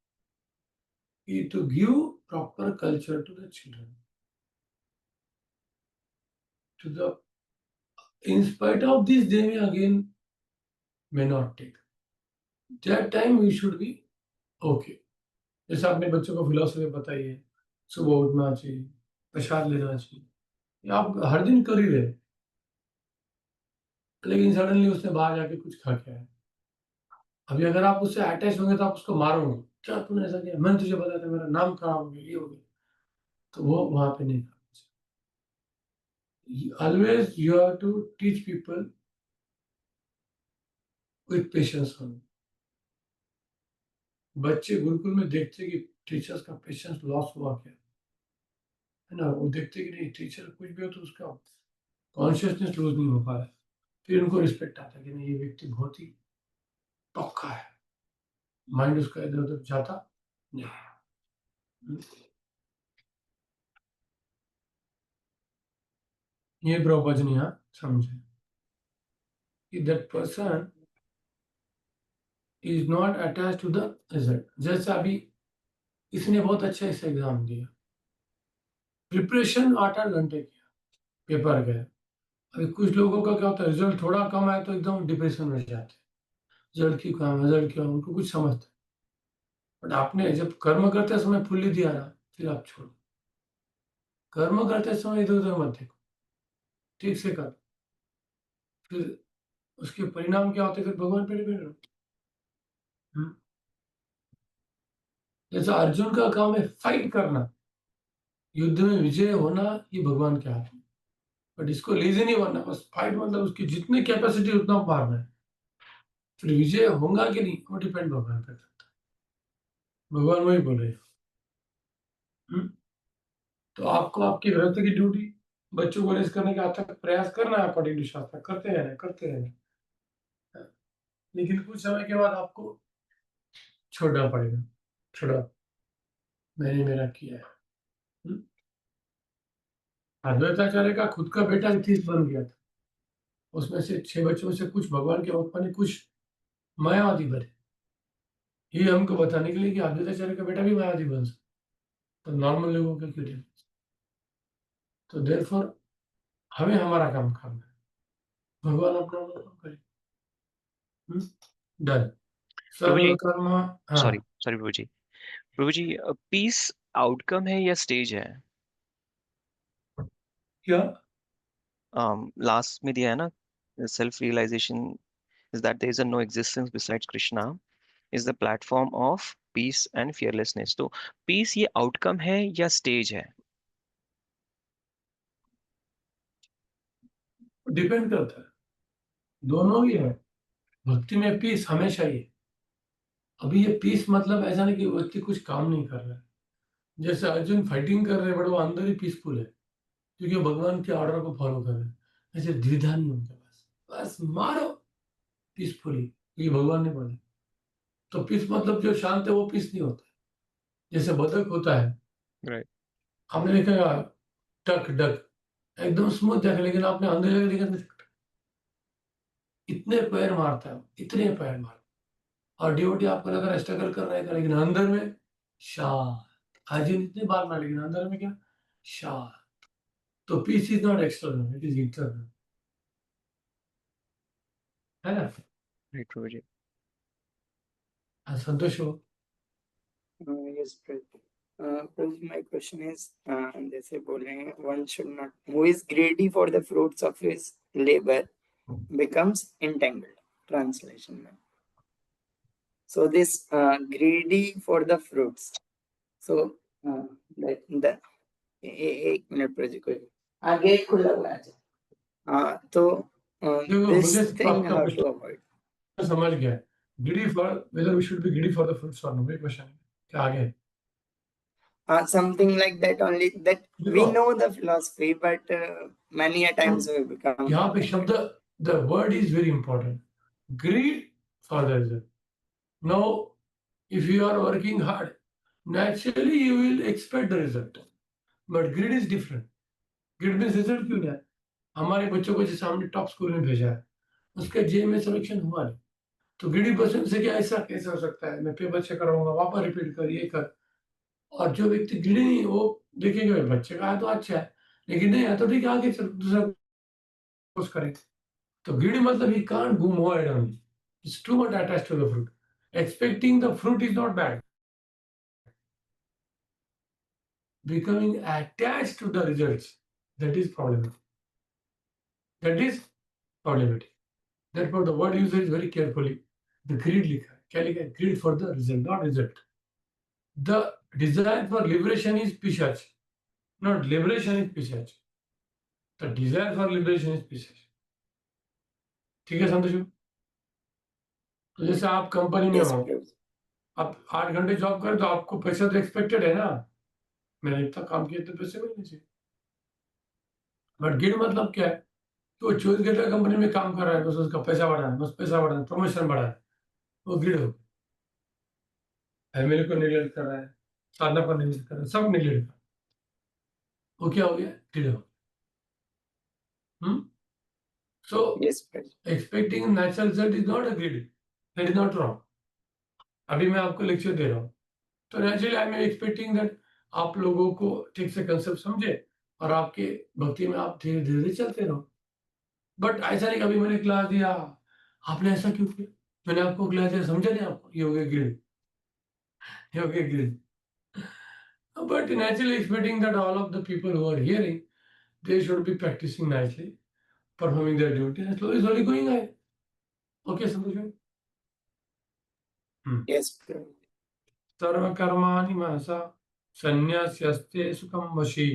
to give proper culture to the children, to the, in spite of this they may again may not take, that time we should be okay। जैसे आपने बच्चों को फिलोसफी बताई है, सुबह उठना चाहिए, प्रसाद लेना चाहिए, ये आप हर दिन कर ही रहे, लेकिन सडनली उसने बाहर जाके कुछ खा के आया। अभी अगर आप उससे अटैच होंगे तो आप उसको मारोगे, क्या तूने ऐसा किया, मैंने तुझे बताया था, मेरा नाम खराब हो गया, ये हो गया, तो वो वहां पे नहीं करना चाहिए। Always you have to teach people with patience होना। बच्चे गुरुकुल में देखते कि टीचर्स का पेशेंस लॉस हुआ क्या, है ना, वो देखते कि नहीं टीचर कुछ भी हो तो उसका कॉन्शियसनेस लूज नहीं हो पा रहा है, फिर उनको रिस्पेक्ट आता है कि नहीं ये व्यक्ति बहुत ही पक्का है, माइंड उसका इधर उधर जाता नहीं है। ये प्रभुपाद जी ने यहाँ समझे कि that person is not attach to the result. जैसे अभी इसने बहुत अच्छा इस एग्जाम दिया, प्रिपरेशन 8-8 घंटे किया, पेपर गया। अभी कुछ लोगों का क्या होता है, रिजल्ट थोड़ा कम आए तो एकदम डिप्रेशन में जाते हैं, रिजल्ट क्यों कम, रिजल्ट क्यों, उनको कुछ समझते। बट आपने जब कर्म करते समय फुल्ली दिया ना, फिर आप छोड़ो, कर्म करते समय इधर उधर मत देखो, ठीक से कर, फिर उसके परिणाम क्या होते हैं, फिर भगवान पे डिपेंड रहो। जैसा अर्जुन का काम है फाइट करना, युद्ध में विजय होना, ये भगवान के हाथ में। बट इसको लेजी नहीं बनना, बस फाइट मतलब उसकी जितनी कैपेसिटी उतना मारना है, फिर विजय होगा कि नहीं वो डिपेंड भगवान पे करता है। भगवान वही बोल रहे हैं। तो आपको आपकी व्रत की ड्यूटी बच्चों को रेस करने का आज तक प्रयास करना है, अकॉर्डिंग टू शास्त्र करते रहना। लेकिन कुछ समय के बाद आपको छोड़ना पड़ेगा, छोड़ा, मैंने मेरा किया है। अद्वैताचार्य का खुद का बेटा 30 बन गया था, उसमें से 6 बच्चों में से कुछ भगवान के भक्त बने, कुछ मायावादी बने। ये हमको बताने के लिए कि अद्वैताचार्य का बेटा भी मायावादी बन सकता, तो नॉर्मल लोगों का क्यों difference? तो देयरफॉर हमें हमारा काम करना है, भगवान अपना काम करे। डन। प्रभु जी, सर्वकर्म। सॉरी हाँ सॉरी प्रभु जी, पीस आउटकम है या स्टेज है? क्या? लास्ट में दिया है ना, self realisation is that there is a no existence besides Krishna is the platform of peace and fearlessness. तो peace ये outcome है या stage है? डिपेंड करता है, दोनों ही है। भक्ति में पीस हमेशा ही है। अभी ये पीस मतलब ऐसा नहीं कि व्यक्ति कुछ काम नहीं कर रहा है, जैसे अर्जुन फाइटिंग कर रहे हैं बट वो अंदर ही पीसफुल है, क्योंकि वो भगवान के ऑर्डर को फॉलो कर रहे हैं। ऐसे द्विधा नहीं उनके पास, बस मारो पीसफुली, ये भगवान ने बोला। तो पीस मतलब जो शांत है वो पीस नहीं होता है। जैसे बतख होता है, Right. हमने देखा टक डक एकदम स्मूथ है, लेकिन आपने अंदर जाके देखा तो इतने पैर मारता है, इतने पैर मारता है। और ड्यूटी आपको लग रहा है स्ट्रगल कर रहा है, लेकिन अंदर में शांत। अर्जुन इतने बार मार, लेकिन अंदर में क्या? शांत। तो peace is not external, it is internal, है ना? Right, प्रभु जी। संतोष हो? Yes, Prabhu. Prabhu, my question is, जैसे बोल रहे हैं, one should not, who is greedy for the fruits of his labor becomes entangled. Translation में. So this greedy for the fruits. So that एक मिनट प्रजी को आगे खुला हुआ है। तो देखो, this मुझे thing आपका how प्रश्न to avoid. समझ गया। greedy for whether we should be greedy for the fruits or no, ये क्वेश्चन है क्या आगे? Something like that only, that we देखो, know the philosophy, but many a times we become. यहाँ पे शब्द, the word is very important, greed for the result. Now if you are working hard, naturally you will expect the result, but greed is different. greed means result क्यों नहीं है? हमारे बच्चों को जैसे हमने टॉप स्कूल में भेजा है, उसके जे में सिलेक्शन हुआ नहीं, तो greedy पर्सन से क्या ऐसा कैसे हो सकता है? मैं पेपर चेक कराऊंगा, वापस रिपीट कर, ये कर। और जो व्यक्ति greedy नहीं है, वो देखेंगे भाई बच्चे का है तो अच्छा है, लेकिन नहीं है तो ठीक है, आगे चल दूसरा कोर्स करेंगे। तो greedy मतलब he can't go more only, it's too much attached to the fruit. Expecting the fruit is not bad, becoming attached to the results, that is problematic. That is problematic. Therefore, the word usage very carefully. The greed लिखा है, क्या लिखा है? Greed for the result, not result. The desire for liberation is पिशाच, not liberation is पिशाच. The desire for liberation is पिशाच. ठीक है संतोष? तो जैसे आप कंपनी में Yes, हो, Prabhu. आप 8 घंटे जॉब करें तो आपको पैसा तो एक्सपेक्टेड है ना, मैंने इतना काम किया तो पैसे मिलने चाहिए। बट गिल्ड मतलब क्या है कि वो 24 घंटे कंपनी में काम कर रहा है, बस उसका पैसा बढ़ा है, बस पैसा बढ़ा है, प्रमोशन बढ़ा है, वो गिल्ड हो। फैमिली को निगलेक्ट कर रहा है, साधना को निगलेक्ट कर रहा है, सब निगलेक्ट कर, वो क्या हो गया? गिल्ड हो। So Yes, Prabhuji. expecting natural result is not a greed. That is not wrong. अभी मैं आपको लेक्चर दे रहा हूँ तो naturally I am expecting that आप लोगों को ठीक से कंसेप्ट समझे और आपके भक्ति में आप धीरे धीरे चलते रहो। बट ऐसा नहीं कभी मैंने क्लास दिया आपने ऐसा क्यों किया, मैंने आपको क्लास दिया समझा नहीं, आपको ये हो गया गिल्ड, ये हो गया guild. But naturally expecting that all of the people who are hearing, they should be practicing nicely, performing their duty, and slowly going ahead. Okay, Sandhu? Yes, Prabhuji. सर्वकर्माणि मनसा संन्यास्यस्ते सुखं वशी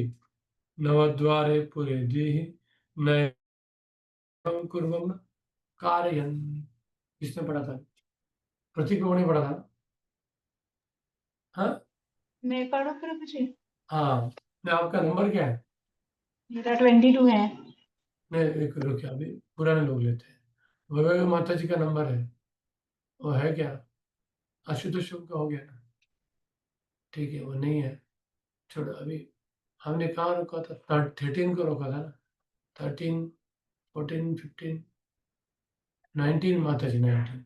नवद्वारे पुरे देहि नैवं कुर्वन् कारयन्। किसने पढ़ा था? प्रतीक लोगों ने पढ़ा था। हाँ मैं पढ़ो प्रभु जी। हाँ, मैं आपका नंबर क्या है? मेरा 22 है। नहीं, एक रुकिए, अभी पुराने लोग लेते हैं। वैभव माता जी का नंबर है, वो है क्या? आशुतोष का हो गया ना? ठीक है, वो नहीं है, छोड़ो। अभी हमने कहाँ रोका था? 13 को रोका था ना? 13, 14, 15, 19 माता जी, 19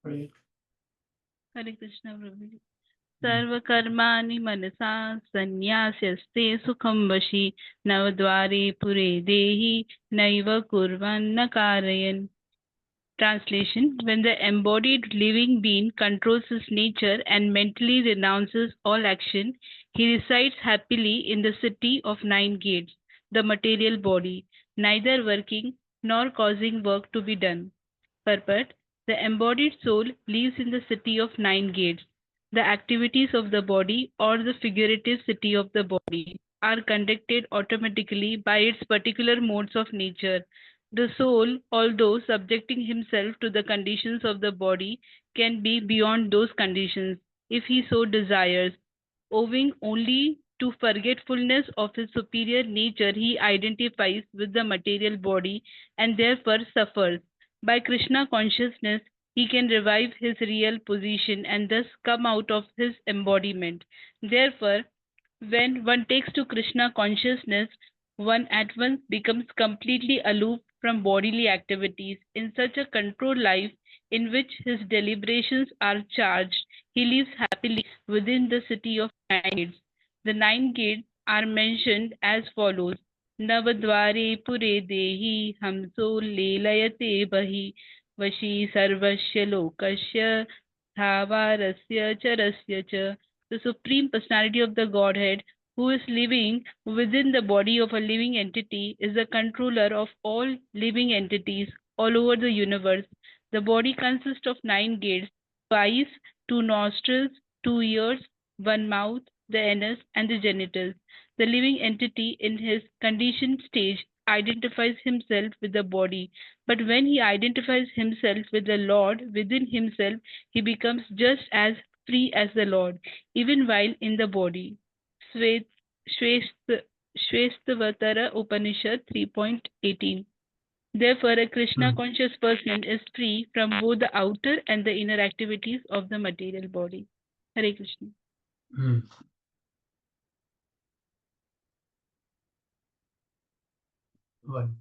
पढ़िए। हरे कृष्ण प्रभु जी। सर्वकर्माणि मनसा संन्यास्यस्ते सुखं वशी नवद्वारे पुरे देहि नैव कुर्वन्न कारयन्। Translation: When the embodied living being controls his nature and mentally renounces all action, he resides happily in the city of 9 gates, the material body, neither working nor causing work to be done. Purport: The embodied soul lives in the city of 9 gates. The activities of the body, or the figurative city of the body, are conducted automatically by its particular modes of nature. The soul, although subjecting himself to the conditions of the body, can be beyond those conditions, if he so desires. Owing only to forgetfulness of his superior nature, he identifies with the material body and therefore suffers. By Krishna consciousness, he can revive his real position and thus come out of his embodiment. Therefore, when one takes to Krishna consciousness, one at once becomes completely aloof from bodily activities. In such a controlled life, in which his deliberations are charged, he lives happily within the city of 9 gates. The 9 gates are mentioned as follows: Navadvare pure dehi hamso lelayate bahi vashi sarvasya lokasya thavarasya charasya cha. The Supreme Personality of the Godhead, who is living within the body of a living entity, is the controller of all living entities all over the universe. The body consists of 9 gates: 2 eyes, 2 nostrils, 2 ears, 1 mouth, the anus, and the genitals. The living entity in his conditioned stage identifies himself with the body, but when he identifies himself with the Lord within himself, he becomes just as free as the Lord, even while in the body. Shvestavara Upanishad 3.18. Therefore, a Krishna conscious person is free from both the outer and the inner activities of the material body. Hare Krishna. One.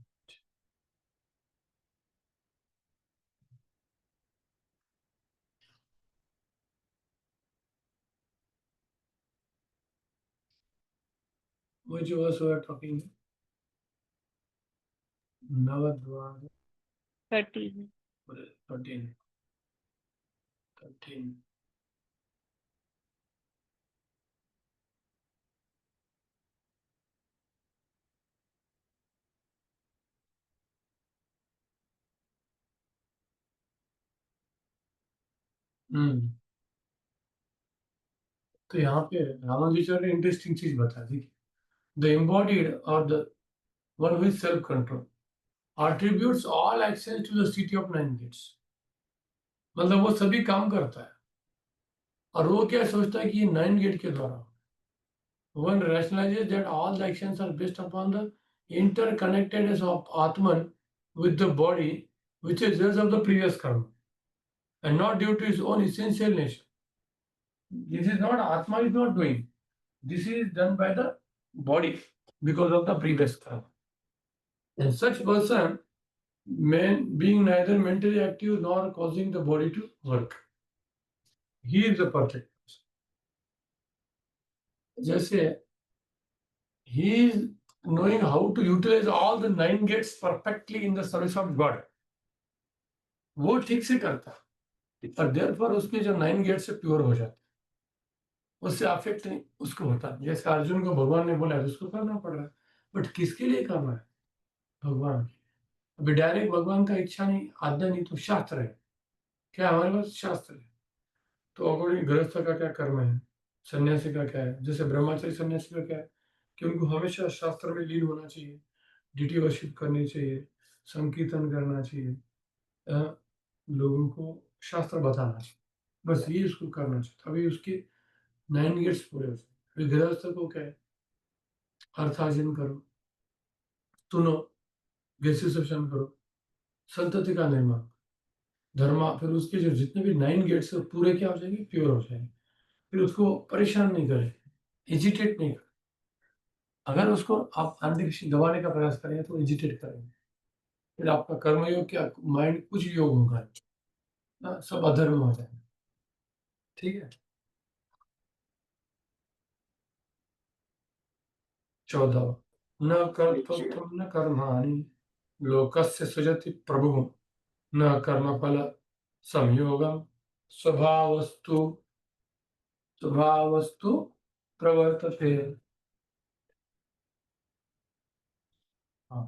Which verse we are talking? Navadvara 13. 13. 13. तो यहाँ पे रामानुजाचार्य ने इंटरेस्टिंग चीज बता दी। द एम्बॉडीड और the one who is self control attributes all actions to the city of 9 gates. मतलब वो सभी काम करता है और वो क्या सोचता है कि ये 9 गेट के द्वारा, one rationalizes that all the actions are based upon the interconnectedness of Atman with the body, which is result of the previous karma, and not due to its own essential nature. This is not Atma is not doing. This is done by the body because of the previous karma. And such person, being neither mentally active nor causing the body to work, he is the perfect person. जैसे he is knowing how to utilize all the 9 gates perfectly in the service of God. वो ठीक से करता है और therefore उसके जो 9 गेट से प्योर हो जाते हैं, उससे अफेक्ट नहीं उसको होता है। जैसे अर्जुन को भगवान ने बोला है तो उसको करना पड़ रहा है, बट किसके लिए करना है? भगवान के। अभी डायरेक्ट भगवान का इच्छा नहीं, आज्ञा नहीं, तो शास्त्र है। क्या हमारे पास शास्त्र है? तो अकॉर्डिंग गृहस्थ का क्या कर्म है, सन्यासी का क्या है, जैसे ब्रह्मचारी सन्यासी का क्या है कि उनको हमेशा शास्त्र में लीन होना चाहिए, डिटी वर्शिप करनी चाहिए, संकीर्तन करना चाहिए, लोगों को शास्त्र बताना चाहिए, बस ये उसको करना चाहिए, तभी उसके 9 गेट्स पूरे होते हैं। फिर गृहस्थ को क्या है, अर्थार्जन करो, सुनो, ग्रेसिसेशन करो, संतति का निर्माण, धर्मा, फिर उसके जो जितने भी 9 गेट्स है पूरे क्या हो जाएंगे, प्योर हो जाएंगे। फिर उसको परेशान नहीं करें, एजिटेट नहीं करें। अगर उसको आप अंतरिक्ष दबाने का प्रयास करेंगे तो एजिटेट करेंगे, फिर आपका कर्मयोग क्या माइंड कुछ योग होगा ना, सब अधर्म हो जाएगा। ठीक है। 14 न कर्तव्यम न कर्माणि लोकस्य सृजति प्रभुः न कर्मफल संयोगम स्वभावस्तु प्रवर्तते। हाँ,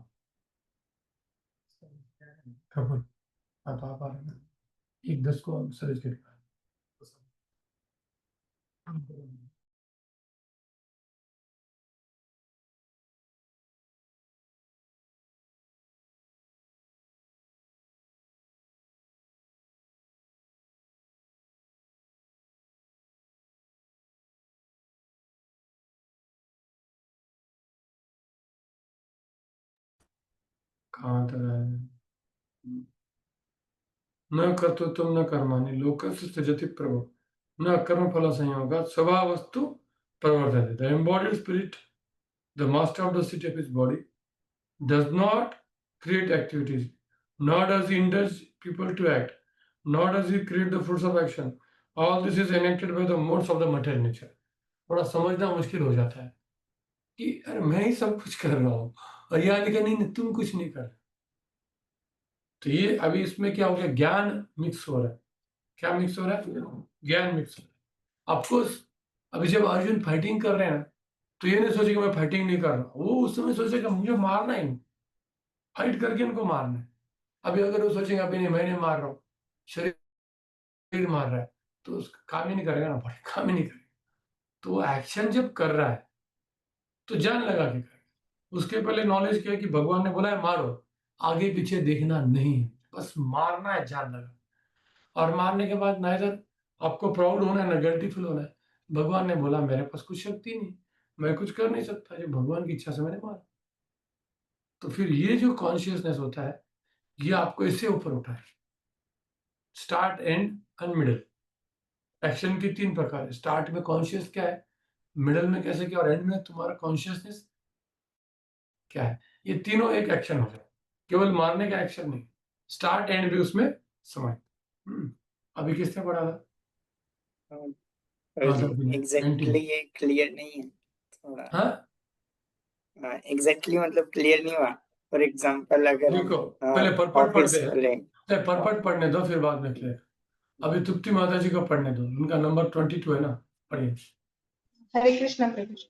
कबूल। आप आ रहे हैं 1:10 को हम सर्च करेंगे। कहाँ तक है? न कर्तृत्वम न कर्माणि लोकस्य सृजति प्रभुः न कर्मफल संयोगात् स्वभावस्तु प्रवर्तते। The embodied spirit, the master of the city of his body, does not create activities, nor does he indulge people to act, nor does he create the fruits of action. All this is enacted by the modes of the material nature. थोड़ा समझना मुश्किल हो जाता है कि अरे मैं ही सब कुछ कर रहा हूँ और यहाँ लिखा नहीं तुम कुछ नहीं कर। तो ये अभी इसमें क्या हो गया, ज्ञान मिक्स हो रहा है। क्या मिक्स हो रहा है? ज्ञान मिक्स हो रहा है। ऑफकोर्स अभी जब अर्जुन फाइटिंग कर रहे हैं तो ये नहीं सोचे कि मैं फाइटिंग नहीं कर रहा, वो उस समय सोचेगा मुझे मारना ही, फाइट करके उनको मारना है। अभी अगर वो सोचेंगे अभी नहीं मैं नहीं मार रहा हूँ, शरीर मार रहा है, तो उसका काम ही नहीं करेगा ना, बॉडी काम ही नहीं करेगा। तो वो एक्शन जब कर रहा है तो जान लगा के करेगा। उसके पहले नॉलेज क्या है कि भगवान ने बोला है मारो, आगे पीछे देखना नहीं है, बस मारना है जान लगा। और मारने के बाद ना इधर आपको प्राउड होना है ना गिल्टी फील होना है। भगवान ने बोला मेरे पास कुछ शक्ति नहीं, मैं कुछ कर नहीं सकता, जो भगवान की इच्छा से मैंने मारा। तो फिर ये जो कॉन्शियसनेस होता है ये आपको इससे ऊपर उठाए। Start, and and middle. Action की 3 प्रकार है। स्टार्ट में कॉन्शियस क्या है, मिडल में कैसे क्या, और एंड में तुम्हारा कॉन्शियसनेस क्या है। ये तीनों एक एक्शन हो जाए, केवल मारने का एक्शन नहीं, स्टार्ट एंड भी उसमें समय। अभी किसने पढ़ा था? एग्जैक्टली ये क्लियर नहीं है थोड़ा। हाँ एग्जैक्टली मतलब क्लियर नहीं हुआ। फॉर एग्जांपल अगर देखो पहले पर्पट ऑफिस पढ़ते हैं, पहले पर्पट पढ़ने दो फिर बाद में क्लियर। अभी तृप्ति माता जी को पढ़ने दो, उनका नंबर 22 है ना, पढ़िए। हरे कृष्णा प्रभु जी।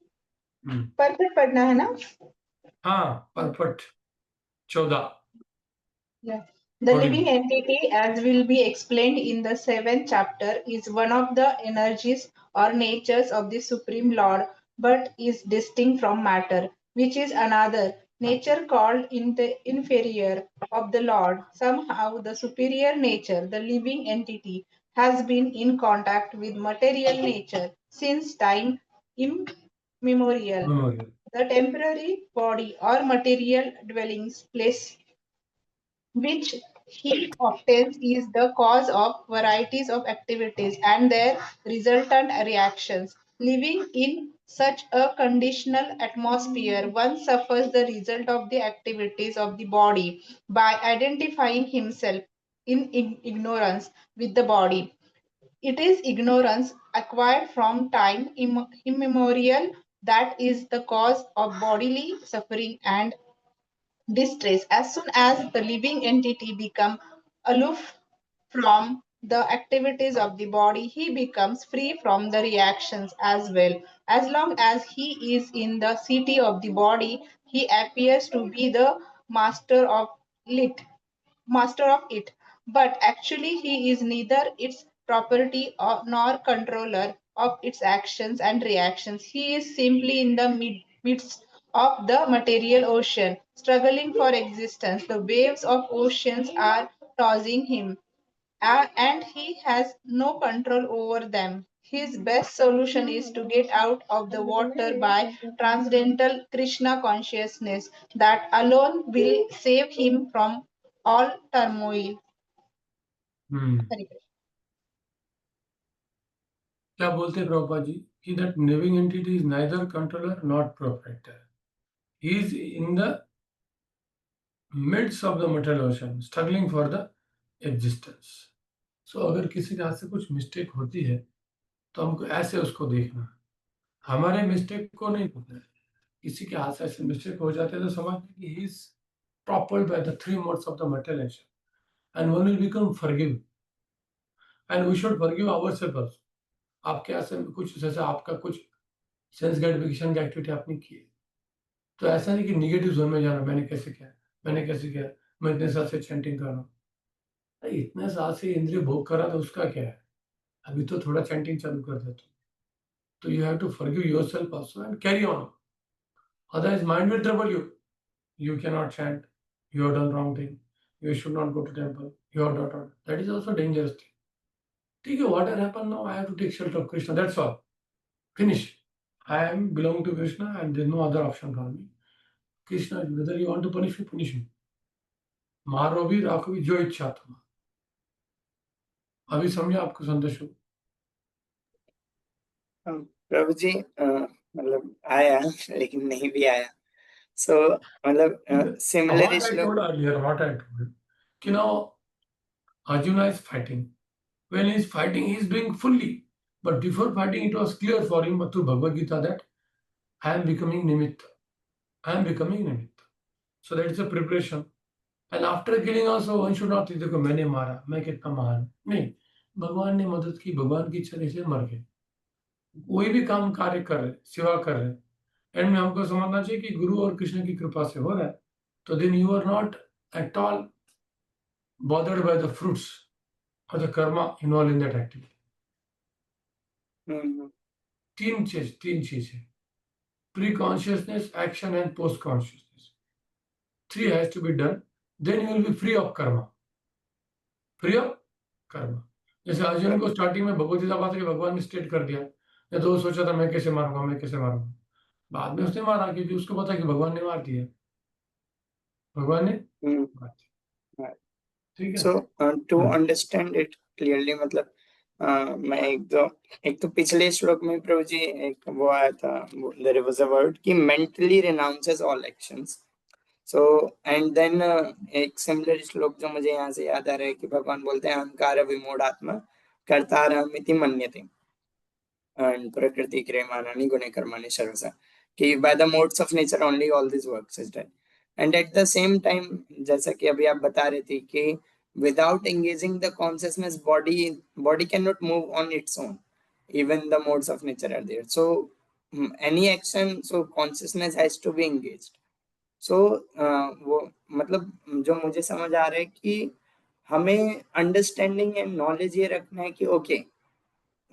हम्म, पर्पट पढ़ना है ना? हाँ पर्पट 14। Yeah. The living entity, as will be explained in the 7th chapter, is one of the energies or natures of the Supreme Lord, but is distinct from matter, which is another nature called inferior of the Lord. Somehow, the superior nature, the living entity, has been in contact with material nature since time memorial. Memorial. The temporary body or material dwellings place which he obtains is the cause of varieties of activities and their resultant reactions. Living in such a conditional atmosphere, one suffers the result of the activities of the body by identifying himself in ignorance with the body. It is ignorance acquired from time immemorial that is the cause of bodily suffering and distress. As soon as the living entity becomes aloof from the activities of the body, he becomes free from the reactions as well. As long as he is in the city of the body, he appears to be the master of it, but actually he is neither its property nor controller of its actions and reactions. He is simply in the midst of the material ocean, struggling for existence. The waves of oceans are tossing him, and he has no control over them. His best solution is to get out of the water by transcendental Krishna consciousness. That alone will save him from all turmoil. Hmm. Hare Krishna. क्या बोलते हैं प्रभुपाद जी कि that living entity is neither controller nor proprietor. He is in the midst of the material ocean, struggling for the existence. So अगर किसी के हाथ से कुछ मिस्टेक होती है तो हमको ऐसे उसको देखना, हमारे मिस्टेक को नहीं पकड़ना है. किसी के हाथ से ऐसे मिस्टेक हो जाते हैं तो समझ कि he is toppled by the three modes of the material ocean, and one will become forgive, and we should forgive ourselves also. आपके हाथ से कुछ जैसे आपका कुछ सेंस ग्रेटिफिकेशन की एक्टिविटी आपने की है, तो ऐसा नहीं कि निगेटिव जोन में जाना, मैंने कैसे किया, मैं इतने साल से चैंटिंग कर रहा हूँ. अरे इतने साल से इंद्रिय भोग कर रहा था, उसका क्या है, अभी तो थोड़ा चैंटिंग चालू कर देता हूँ. तो you have to forgive yourself also and carry on. Otherwise mind will trouble you. You cannot chant, you have done wrong thing, you should not go to temple, you are dot. That is also dangerous thing. ठीक है, whatever happened now, I have to take shelter of Krishna, that's all. Finish. I am belonging to Krishna and there is no other option for me. Krishna, whether you want to punish me, punish me. मारो भी राखो भी जो इच्छा तुम्हारा. अभी समझे आपको संदेश हो? प्रभु जी मतलब आया लेकिन नहीं भी आया. So मतलब similar What I श्लोक. told earlier, कि now Arjuna is fighting. When he is fighting, he is doing fully. But before fighting, it was clear for him through Bhagavad Gita that I am becoming Nimitta. So that is a preparation. And after killing also, one should not think देखो मैंने मारा, मैं कितना महान. नहीं, भगवान ने मदद की, भगवान की इच्छा से मर गए. कोई भी काम कार्य कर रहे, सेवा कर रहे, एंड में हमको समझना चाहिए कि गुरु और कृष्ण की कृपा से हो रहा है. तो then you are not at all bothered by the fruits or the karma involved in that activity. तीन चीज है, pre consciousness, action and post consciousness. 3 has to be done, then you will be free of karma. जैसे अर्जुन को स्टार्टिंग में भगवत गीता बात है कि भगवान ने स्टेट कर दिया, या तो वो सोचा था मैं कैसे मारूंगा. बाद में उसने मारा क्योंकि उसको पता कि भगवान ने मार दिया. ठीक है. So to understand it clearly, मतलब मैं एक तो पिछले श्लोक में प्रभु जी एक वो आया था, there was a word कि mentally renounces all actions. So and then एक सिमिलर श्लोक जो मुझे यहाँ से याद आ रहा है कि भगवान बोलते हैं अहंकार विमूढ़ात्मा कर्तारहमिति मन्यते and प्रकृति क्रियमाणानि गुणे कर्माणि सर्वशः, कि by the modes of nature only all these works is done. And at the same time जैसा कि अभी आप बता रहे थे कि without engaging the consciousness, body cannot move on its own, even the modes of nature are there. So any action, so consciousness has to be engaged. So वो मतलब जो मुझे समझ आ रहा है कि हमें अंडरस्टैंडिंग एंड नॉलेज ये रखना है कि okay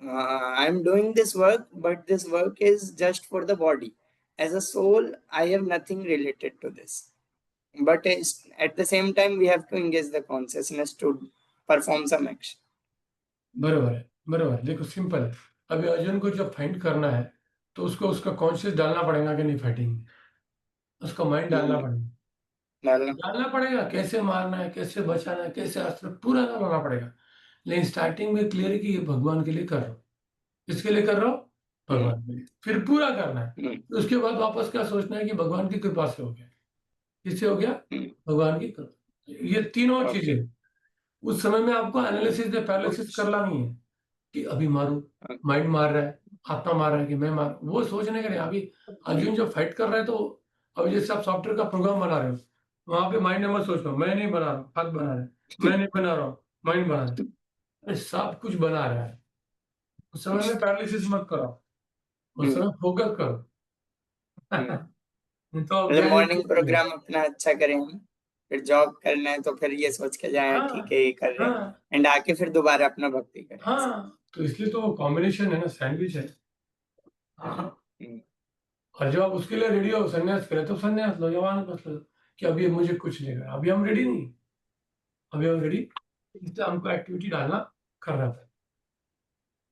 I am doing this work, but this work is just for the body. As a soul, I have nothing related to this. But at the same time, we have to engage the consciousness to perform some action. बरोबर है. देखो सिंपल है. अभी अर्जुन को जब फाइंड करना है तो उसको उसका कॉन्शियस डालना पड़ेगा कि नहीं फाइटिंग में, उसका माइंड डालना पड़ेगा, डालना पड़ेगा, कैसे मारना है, कैसे बचाना है, कैसे अस्त्र पूरा करना पड़ेगा। लेकिन स्टार्टिंग में क्लियर है कि ये भगवान के लिए कर रहा हूँ, इसके लिए कर रहा हूँ, भगवान के लिए, फिर पूरा करना है। उसके बाद वापस क्या सोचना है कि भगवान की कृपा से हो गया, किससे हो गया, भगवान की कृपा। ये तीनों चीजें उस समय में आपको एनालिसिस या पैरालिसिस करना नहीं है कि अभी मारूं, माइंड मार रहा है, आत्मा मार रहा है कि मैं मार, वो सोचने का नहीं। अभी अर्जुन जो फाइट कर रहा है, तो अभी जैसे आप सॉफ्टवेयर का प्रोग्राम बना रहे हो, वहां पे माइंड नंबर सोच रहा हूँ, मैं नहीं बना रहा हूँ, हाथ बना रहा है, मैं नहीं बना रहा हूँ, माइंड बना रहा है, अरे सब कुछ बना रहा है। उस समय में पैरालिसिस मत करो, उस समय फोकस करो। नहीं तो आप क्या मॉर्निंग है, प्रोग्राम अपना अच्छा करें हम, फिर जॉब करना है तो फिर ये सोच के जाए हाँ, ठीक है ये कर रहे हैं, हाँ, एंड आके फिर दोबारा अपना भक्ति करें। हाँ, तो इसलिए तो कॉम्बिनेशन है ना, सैंडविच है। और जब आप उसके लिए रेडी हो संन्यास करें, तो संन्यास लो, जवान बस लो कि अभी मुझे कुछ नहीं करना, अभी हम रेडी नहीं, अभी हम रेडी, इसलिए हमको एक्टिविटी डालना करना था।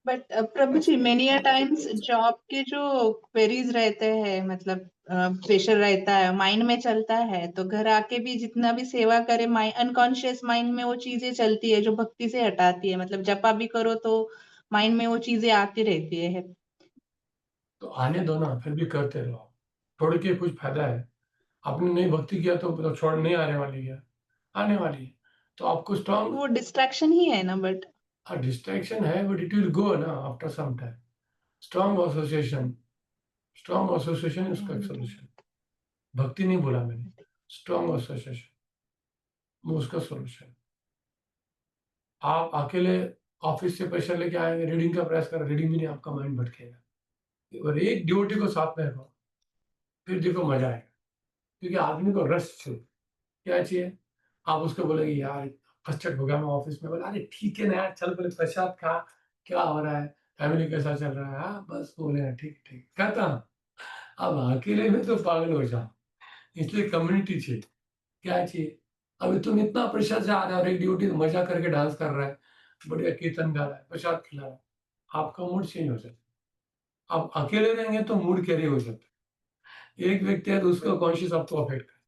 But Prabhu ji many a times job के जो क्वेरीज रहते हैं, मतलब प्रेशर रहता है, माइंड में चलता है, तो घर आके भी जितना भी सेवा करे, माइंड अनकॉन्शियस माइंड में वो चीजें चलती है जो भक्ति से हटाती है। मतलब जपा भी करो तो माइंड में वो चीजें आती रहती है। तो आने दो ना, फिर भी करते रहो, छोड़ के कुछ फायदा है। आपने नहीं भक्ति किया तो छोड़ नहीं आने वाली है, आने वाली है। तो आपको स्ट्रॉन्ग, वो डिस्ट्रैक्शन ही है ना, बट डिस्ट्रैक्शन है, बट इट विल गो ना after some time. Strong association, strong association इसका एक सोल्यूशन। भक्ति नहीं बोला मैंने, स्ट्रॉन्ग एसोसिएशन वो उसका सोल्यूशन। आप अकेले ऑफिस से प्रेशर लेके आएंगे, रीडिंग का प्रयास कर, रीडिंग भी नहीं, आपका माइंड भटकेगा। और एक ड्यूटी को साथ में रखो, फिर देखो मजा आएगा। क्योंकि आदमी को रस चाहिए, क्या चाहिए, आप उसको बोलेंगे यार फ्रस्ट्रेट हो गया मैं ऑफिस में, बोला अरे ठीक है ना यार, चल पहले प्रसाद खा, क्या हो रहा है, फैमिली कैसा चल रहा है, हाँ बस बोले ठीक ठीक कहता। अब अकेले में तो पागल हो जाओ, इसलिए कम्युनिटी चाहिए। क्या चाहिए, अभी तुम इतना प्रेशर से आ रहे हो, एक ड्यूटी मजा करके डांस कर रहा है, बढ़िया कीर्तन गा रहा है, प्रसाद खिला रहा है, आपका मूड चेंज हो सकता है। आप अकेले रहेंगे तो मूड कैरी हो सकता है। एक व्यक्ति है तो उसका कॉन्शियस आपको अफेक्ट करे,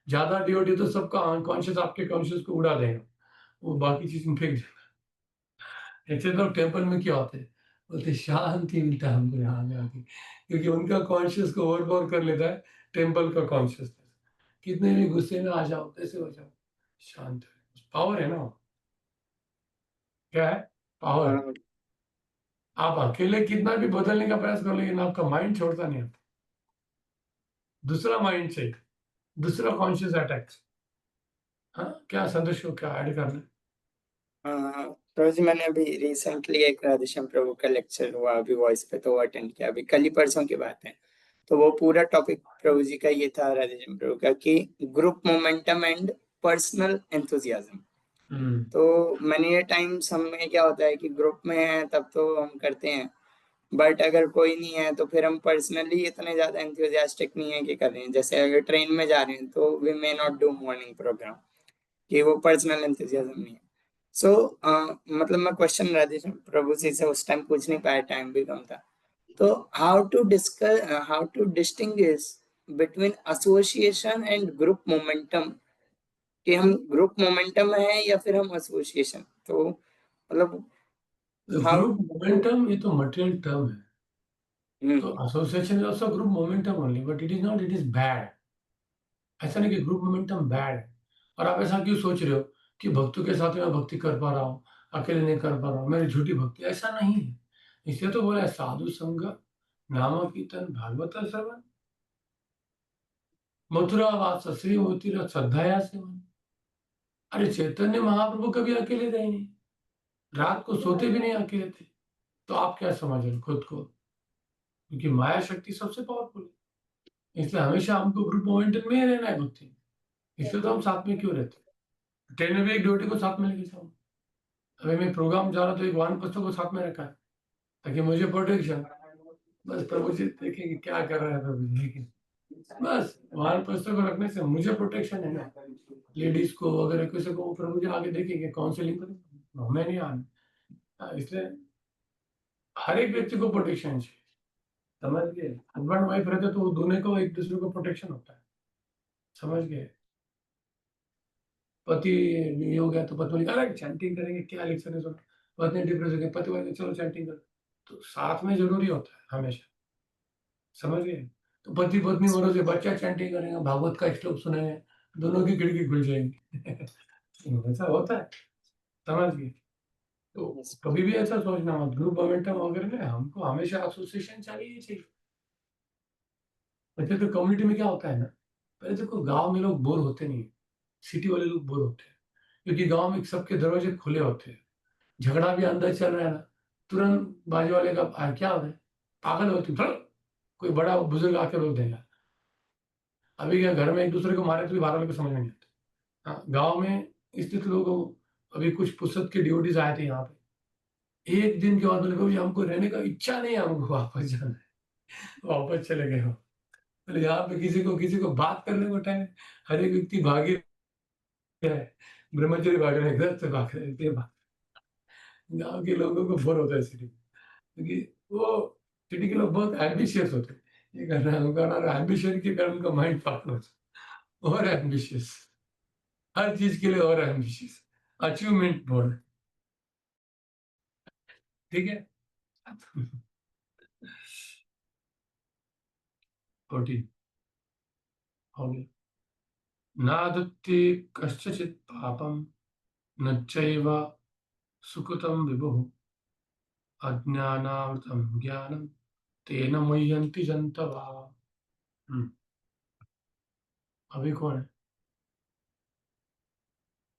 ज्यादा ड्यूटी तो सबका अनकॉन्शियस आपके कॉन्शियस को उड़ा देगा, वो बाकी चीज में फेंक देगा। ऐसे तो टेम्पल में क्या होते हैं, बोलते शांति मिलता है हमको यहाँ में आके, क्योंकि उनका कॉन्शियस को ओवरपावर कर लेता है टेम्पल का कॉन्शियसनेस। कितने भी गुस्से में आ जाओ, कैसे हो जाओ, शांत है, पावर है ना वो। क्या है, पावर है। आप अकेले कितना भी बदलने का प्रयास कर, लेकिन आपका माइंड छोड़ता नहीं आता, दूसरा माइंड से, दूसरा कॉन्शियस अटैक। हाँ, क्या संदेश को क्या ऐड करना है? प्रभु जी मैंने अभी रिसेंटली एक राधेश्याम प्रभु का लेक्चर हुआ अभी वॉइस पे, तो वो अटेंड किया, अभी कल ही परसों की बात है। तो वो पूरा टॉपिक प्रभु जी का ये था राधेश्याम प्रभु का कि group momentum and personal enthusiasm. तो मैनी टाइम्स हम में क्या होता है कि ग्रुप में है तब तो हम करते हैं, बट अगर कोई नहीं है तो फिर हम पर्सनली इतने ज्यादा एंथुजियास्टिक नहीं है कि कर रहे हैं। जैसे अगर ट्रेन में जा रहे हैं तो we may not do morning programme, कि वो पर्सनल एंथुजियाज्म नहीं है। सो मतलब मैं क्वेश्चन राधेश्याम प्रभु जी से उस टाइम पूछ नहीं पाया, टाइम भी कम था। तो how to discuss, how to distinguish between association and group momentum, कि हम ग्रुप मोमेंटम में है या फिर हम एसोसिएशन, तो मतलब ग्रुप मोमेंटम ये तो मटेरियल टर्म है, तो association is also group momentum only, but it is not, it is bad. ऐसा नहीं कि ग्रुप मोमेंटम बैड है। और आप ऐसा क्यों सोच रहे हो कि भक्तों के साथ में मैं भक्ति कर पा रहा हूँ, अकेले नहीं कर पा रहा हूँ, मेरी झूठी भक्ति, ऐसा नहीं है। इसलिए तो बोला है साधु संग, नाम कीर्तन, भागवत श्रवण, मथुरा वास श्री मोतीर श्रद्धाया सेवन। अरे चैतन्य महाप्रभु कभी अकेले रहे नहीं, रात को सोते भी नहीं अकेले थे। तो आप क्या समझ रहे हो खुद को, क्योंकि माया शक्ति सबसे पावरफुल है। इसलिए हमेशा हमको ग्रुप मोमेंटम में ही रहना है भक्ति में। इसलिए तो हम साथ में क्यों रहते हैं। ट्रेन में भी एक ड्यूटी को साथ में लेके जाऊँ, अभी मैं प्रोग्राम जा रहा तो एक वानप्रस्थ को साथ में रखा है ताकि मुझे प्रोटेक्शन। बस प्रभु जी देखेंगे क्या कर रहा है प्रभु जी, लेकिन बस वानप्रस्थ को रखने से मुझे प्रोटेक्शन है ना। लेडीज को अगर किसी को प्रभु जी आगे देखेंगे काउंसलिंग करेंगे, हमें नहीं आना। इसलिए हर एक व्यक्ति को प्रोटेक्शन चाहिए, समझ गए? हस्बैंड वाइफ रहते तो दोनों को एक दूसरे को प्रोटेक्शन होता है, समझ गए? पति ये हो गया तो पत्नी अरे चैंटिंग करेंगे, क्या लिखने सुन, पत्नी डिप्रेस हो गई, पति बोलेंगे चलो चैंटिंग कर, तो साथ में जरूरी होता है हमेशा, समझ गए? तो पति पत्नी भरोसे बच्चा चैंटिंग करेंगे, भागवत का श्लोक सुनेंगे, दोनों की खिड़की खुल जाएंगी ऐसा होता है, समझ गए? तो कभी भी ऐसा सोचना मत, ग्रुप मोमेंटम वगैरह में हमको हमेशा एसोसिएशन चाहिए ही चाहिए। वैसे तो कम्युनिटी में क्या होता है ना, पहले देखो गांव में लोग बोर होते नहीं, सिटी वाले लोग बोर होते हैं, क्योंकि गांव में सबके दरवाजे खुले होते हैं, झगड़ा भी अंदर चल रहा है ना, तुरंत बाजू वाले का क्या हो रहा है, पागल हो तुम, कोई बड़ा बुजुर्ग आके रोक देगा। अभी क्या घर में एक दूसरे को मारे तो भी बाहर वाले को समझ में नहीं आता। हाँ, गाँव में स्थित लोगों को, अभी कुछ पुस्तक के ड्यूटीज आए थे यहाँ पे, एक दिन के बाद बोले भाई हमको रहने का इच्छा नहीं है, हमको वापस जाना है, वापस चले गए हो। बोले यहाँ पे किसी को बात करने को टाइम, हर एक व्यक्ति भागी है, ब्रह्मचर्य भाग रहे हैं, घर से भाग रहे हैं, गाँव के लोगों को बोर होता है सिटी, क्योंकि वो सिटी के लोग बहुत एम्बिशियस होते हैं, ये करना है वो करना है, एम्बिशन के कारण उनका माइंड पागल होता है, और एम्बिशियस, हर चीज के लिए और एम्बिशियस, अचीवमेंट बोर्ड, ठीक है? 14 हो गया। नादत्ति कश्चित् पापं न चैव सुकृतं विभुः अज्ञानावृतं ज्ञानं तेन मुह्यन्ति जन्तवः। अभी कौन है?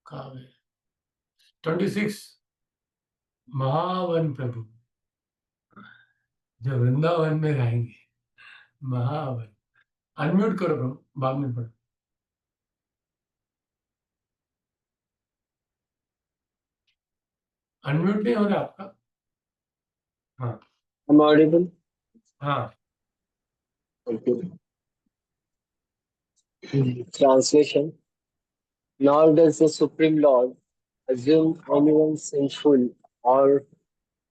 कहाँ गए? 26 महावन प्रभु जो वृंदावन में रहेंगे, महावन। अनम्यूट करो प्रभु, बाद में पढ़ो। अनम्यूट नहीं हो रहा आपका? हाँ I'm audible. हाँ, Okay. Translation. Nor does the Supreme Lord assume anyone's sinful or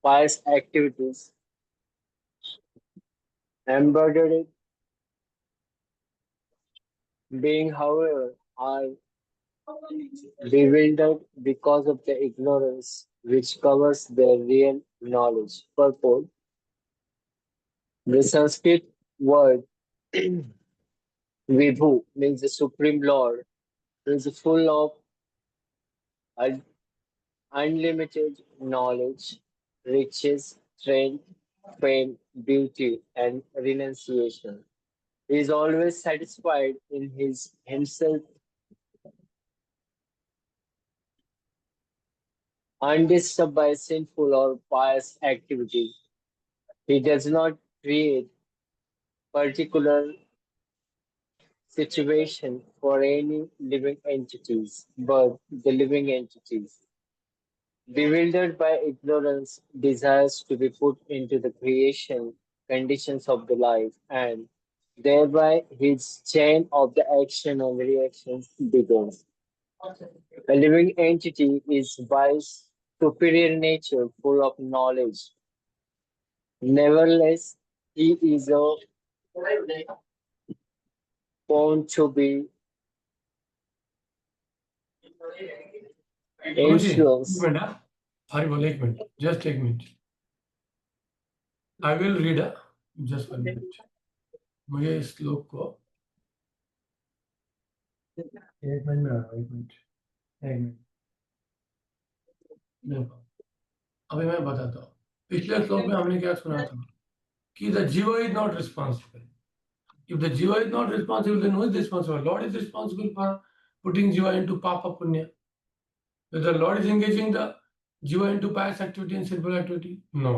pious activities embroidered being, however, are bewildered because of the ignorance which covers their real knowledge. Purport. The Sanskrit word Vibhu means the Supreme Lord, who is full of un- unlimited knowledge, riches, strength, fame, beauty, and renunciation. He is always satisfied in himself, undisturbed by sinful or pious activities. He does not create particular situation for any living entities, but the living entities, bewildered by ignorance, desires to be put into the creation conditions of the life, and thereby his chain of the action and reactions begins. A living entity is by superior nature full of knowledge. Nevertheless, he is found to be प्रभु जी एक influenced. मिनट, हाँ हरी बोल, एक मिनट, जस्ट एक minute, I will read, just 1 minute, मुझे इस श्लोक को 1 मिनट में आ रहा हूँ, 1 मिनट, 1 मिनट। देखो अभी मैं बताता हूँ, पिछले श्लोक में हमने क्या सुना था कि द जीवा is not responsible. If the jiva is not responsible, then who is responsible? Lord is responsible for putting jiva into papa punya. Whether Lord is engaging the jiva into pious activity and sinful activity? No.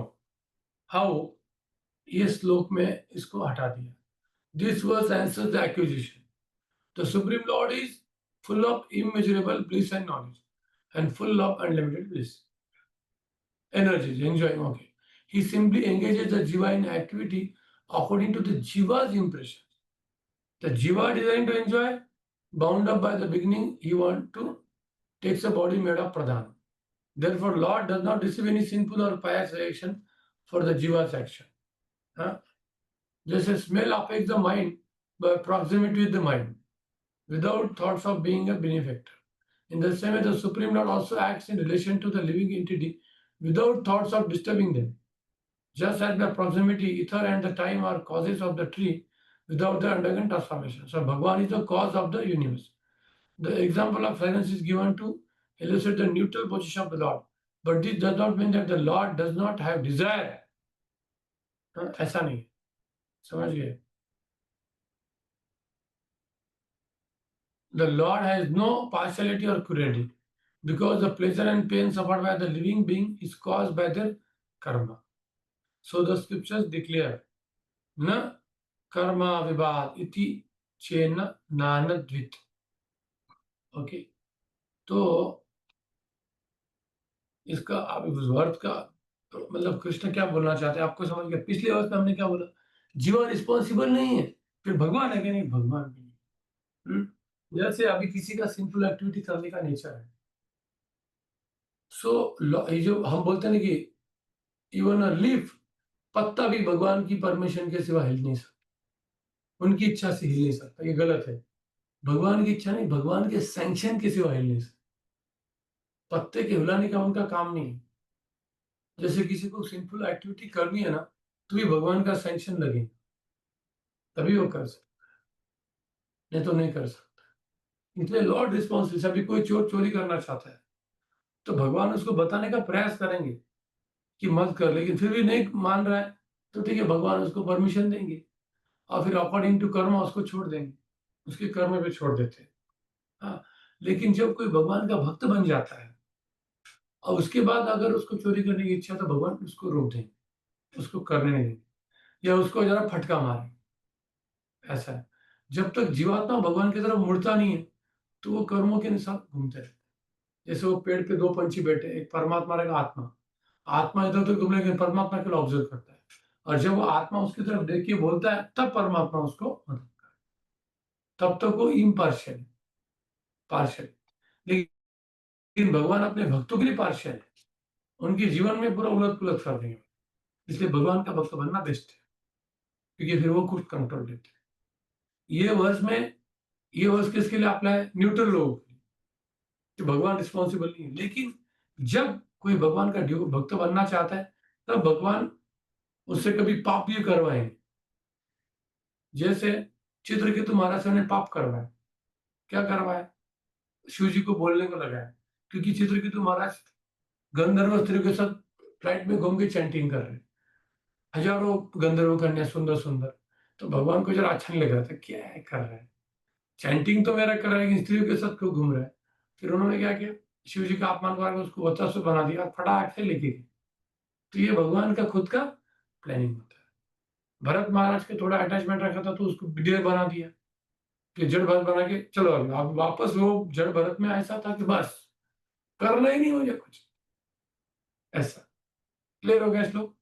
How? ये श्लोक में इसको हटा दिया. This verse answers the accusation. The Supreme Lord is full of immeasurable bliss and knowledge, and full of unlimited bliss. Energies, enjoying, okay. He simply engages the jiva in activity according to the jiva's impression. The jiva designed to enjoy, bound up by the beginning, he want to takes a body made of pradhan. Therefore, Lord does not receive any sinful or pious reaction for the jiva's action. Huh? जैसे smell affects the mind by proximity with the mind, without thoughts of being a benefactor. In the same way, the Supreme Lord also acts in relation to the living entity without thoughts of disturbing them. Just as by proximity, ether and the time are causes of the tree without the undergoing transformation. So Bhagavan is the cause of the universe. The example of silence is given to illustrate the neutral position of the Lord. But this does not mean that the Lord does not have desire. ऐसा नहीं, समझ गए? The Lord has no partiality or cruelty, because the pleasure and pain suffered by the living being is caused by their karma. So the scriptures declare, na karma vivad iti chena nanadvit. Okay, तो इसका आप इस वर्ड का मतलब कृष्ण क्या बोलना चाहते हैं आपको समझ गया? पिछले वर्ष में हमने क्या बोला? जीवा रिस्पॉन्सिबल नहीं है, फिर भगवान है कि नहीं? भगवान भी नहीं। जैसे अभी किसी का सिंपल एक्टिविटी करने का नेचर है, सो ये जो हम बोलते हैं ना कि इवन अ लीफ, पत्ता भी भगवान की परमिशन के सिवा हिल नहीं सकता, उनकी इच्छा से हिल नहीं सकता, ये गलत है। भगवान की इच्छा नहीं, भगवान के सैंक्शन के सिवा हिल नहीं सकता। पत्ते के हिलाने का उनका काम नहीं है। जैसे किसी को सिंपल एक्टिविटी करनी है ना, तो भी भगवान का सैंक्शन लगे तभी वो कर सकता है, नहीं तो नहीं कर सकता। इसलिए लॉर्ड रिस्पॉन्सिबल। अभी कोई चोर चोरी करना चाहता है तो भगवान उसको बताने का प्रयास करेंगे कि मत कर, लेकिन फिर भी नहीं मान रहा है तो ठीक है, भगवान उसको परमिशन देंगे और फिर अकॉर्डिंग टू कर्म उसको छोड़ देंगे, उसके कर्म पे छोड़ देते हैं। हाँ, लेकिन जब कोई भगवान का भक्त बन जाता है और उसके बाद अगर उसको चोरी करने की इच्छा, तो भगवान उसको रोक देंगे, उसको करने नहीं देंगे या उसको जरा फटका मारे। ऐसा है, जब तक जीवात्मा भगवान की तरफ मुड़ता नहीं है तो वो कर्मों के अनुसार घूमते रहते। जैसे वो पेड़ पे दो पंछी बैठे, एक परमात्मा रहेगा, आत्मा आत्मा इधर उधर घूमने के परमात्मा के लिए ऑब्जर्व करता है, और जब वो आत्मा उसकी तरफ देख के बोलता है तब परमात्मा उसको मदद करता है। तब तक वो इम्पार्शियल पार्शियल, लेकिन भगवान अपने भक्तों के लिए पार्शियल है, उनके जीवन में पूरा उलट पुलट कर देंगे। इसलिए भगवान का भक्त बनना बेस्ट है, क्योंकि फिर वो खुद कंट्रोल लेते हैं। ये वर्ष किसके लिए अप्लाई है? न्यूट्रल लोगों के लिए, कि भगवान रिस्पॉन्सिबल नहीं है। लेकिन जब कोई भगवान का भक्त बनना चाहता है तब भगवान उससे कभी पाप भी करवाएंगे। जैसे चित्रकेतु महाराज ने पाप करवाया, क्या करवाया? शिव जी को बोलने को लगाया, क्योंकि चित्रकेतु महाराज गंधर्व स्त्रियों के साथ फ्लाइट में घूम के चैंटिंग कर रहे, हजारों गंधर्व कन्या सुंदर सुंदर। तो भगवान को जरा अच्छा नहीं लग रहा था, क्या है कर रहा है, चैंटिंग तो मेरा कर रहा है, स्त्रियों के साथ क्यों घूम रहा है? फिर उन्होंने क्या किया, शिव जी का अपमान करके उसको वत्सासुर बना दिया और फटाक से लेके गए। तो ये भगवान का खुद का प्लानिंग होता है। भरत महाराज के थोड़ा अटैचमेंट रखा था तो उसको विदेह बना दिया, कि जड़ भरत बना के चलो अभी आप वापस वो जड़ भरत में ऐसा था कि बस करना ही नहीं मुझे कुछ, ऐसा। क्लियर हो गया श्लोक?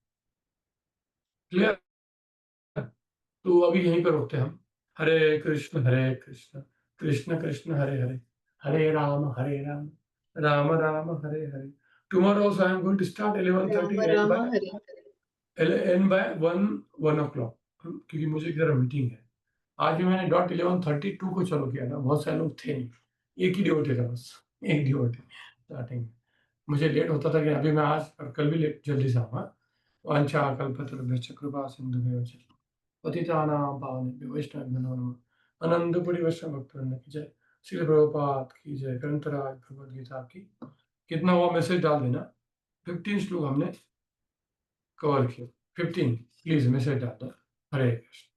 क्लियर? तो अभी यहीं पर रोकते हैं हम। हरे कृष्ण कृष्ण कृष्ण हरे हरे, हरे Ram Ram Ram Hare Hare. Tomorrow also I am going to start 11:30 and by 1 o'clock, क्योंकि मुझे जरा मीटिंग है। आज भी मैंने डॉट 11:32 को चालू किया था, बहुत सारे लोग थे नहीं, एक ही डिवोटी था बस, एक डिवोटी स्टार्टिंग। मुझे लेट होता था कि अभी मैं आज और कल भी लेट जल्दी से आऊँगा। वांछा कल्पतरुभ्यश्च कृपा सिंधुभ्यो च पतितानां पावनेभ्यो वैष्णवेभ्यो नमो नमः। आनंदपुरी वैष्णव भक्तवृंद की जय, श्रील प्रभुपाद की जय, ग्रंथराज भगवद गीता की। कितना हुआ मैसेज डाल देना। 15 श्लोक हमने कवर किया, 15 प्लीज मैसेज डाल दो। हरे कृष्ण।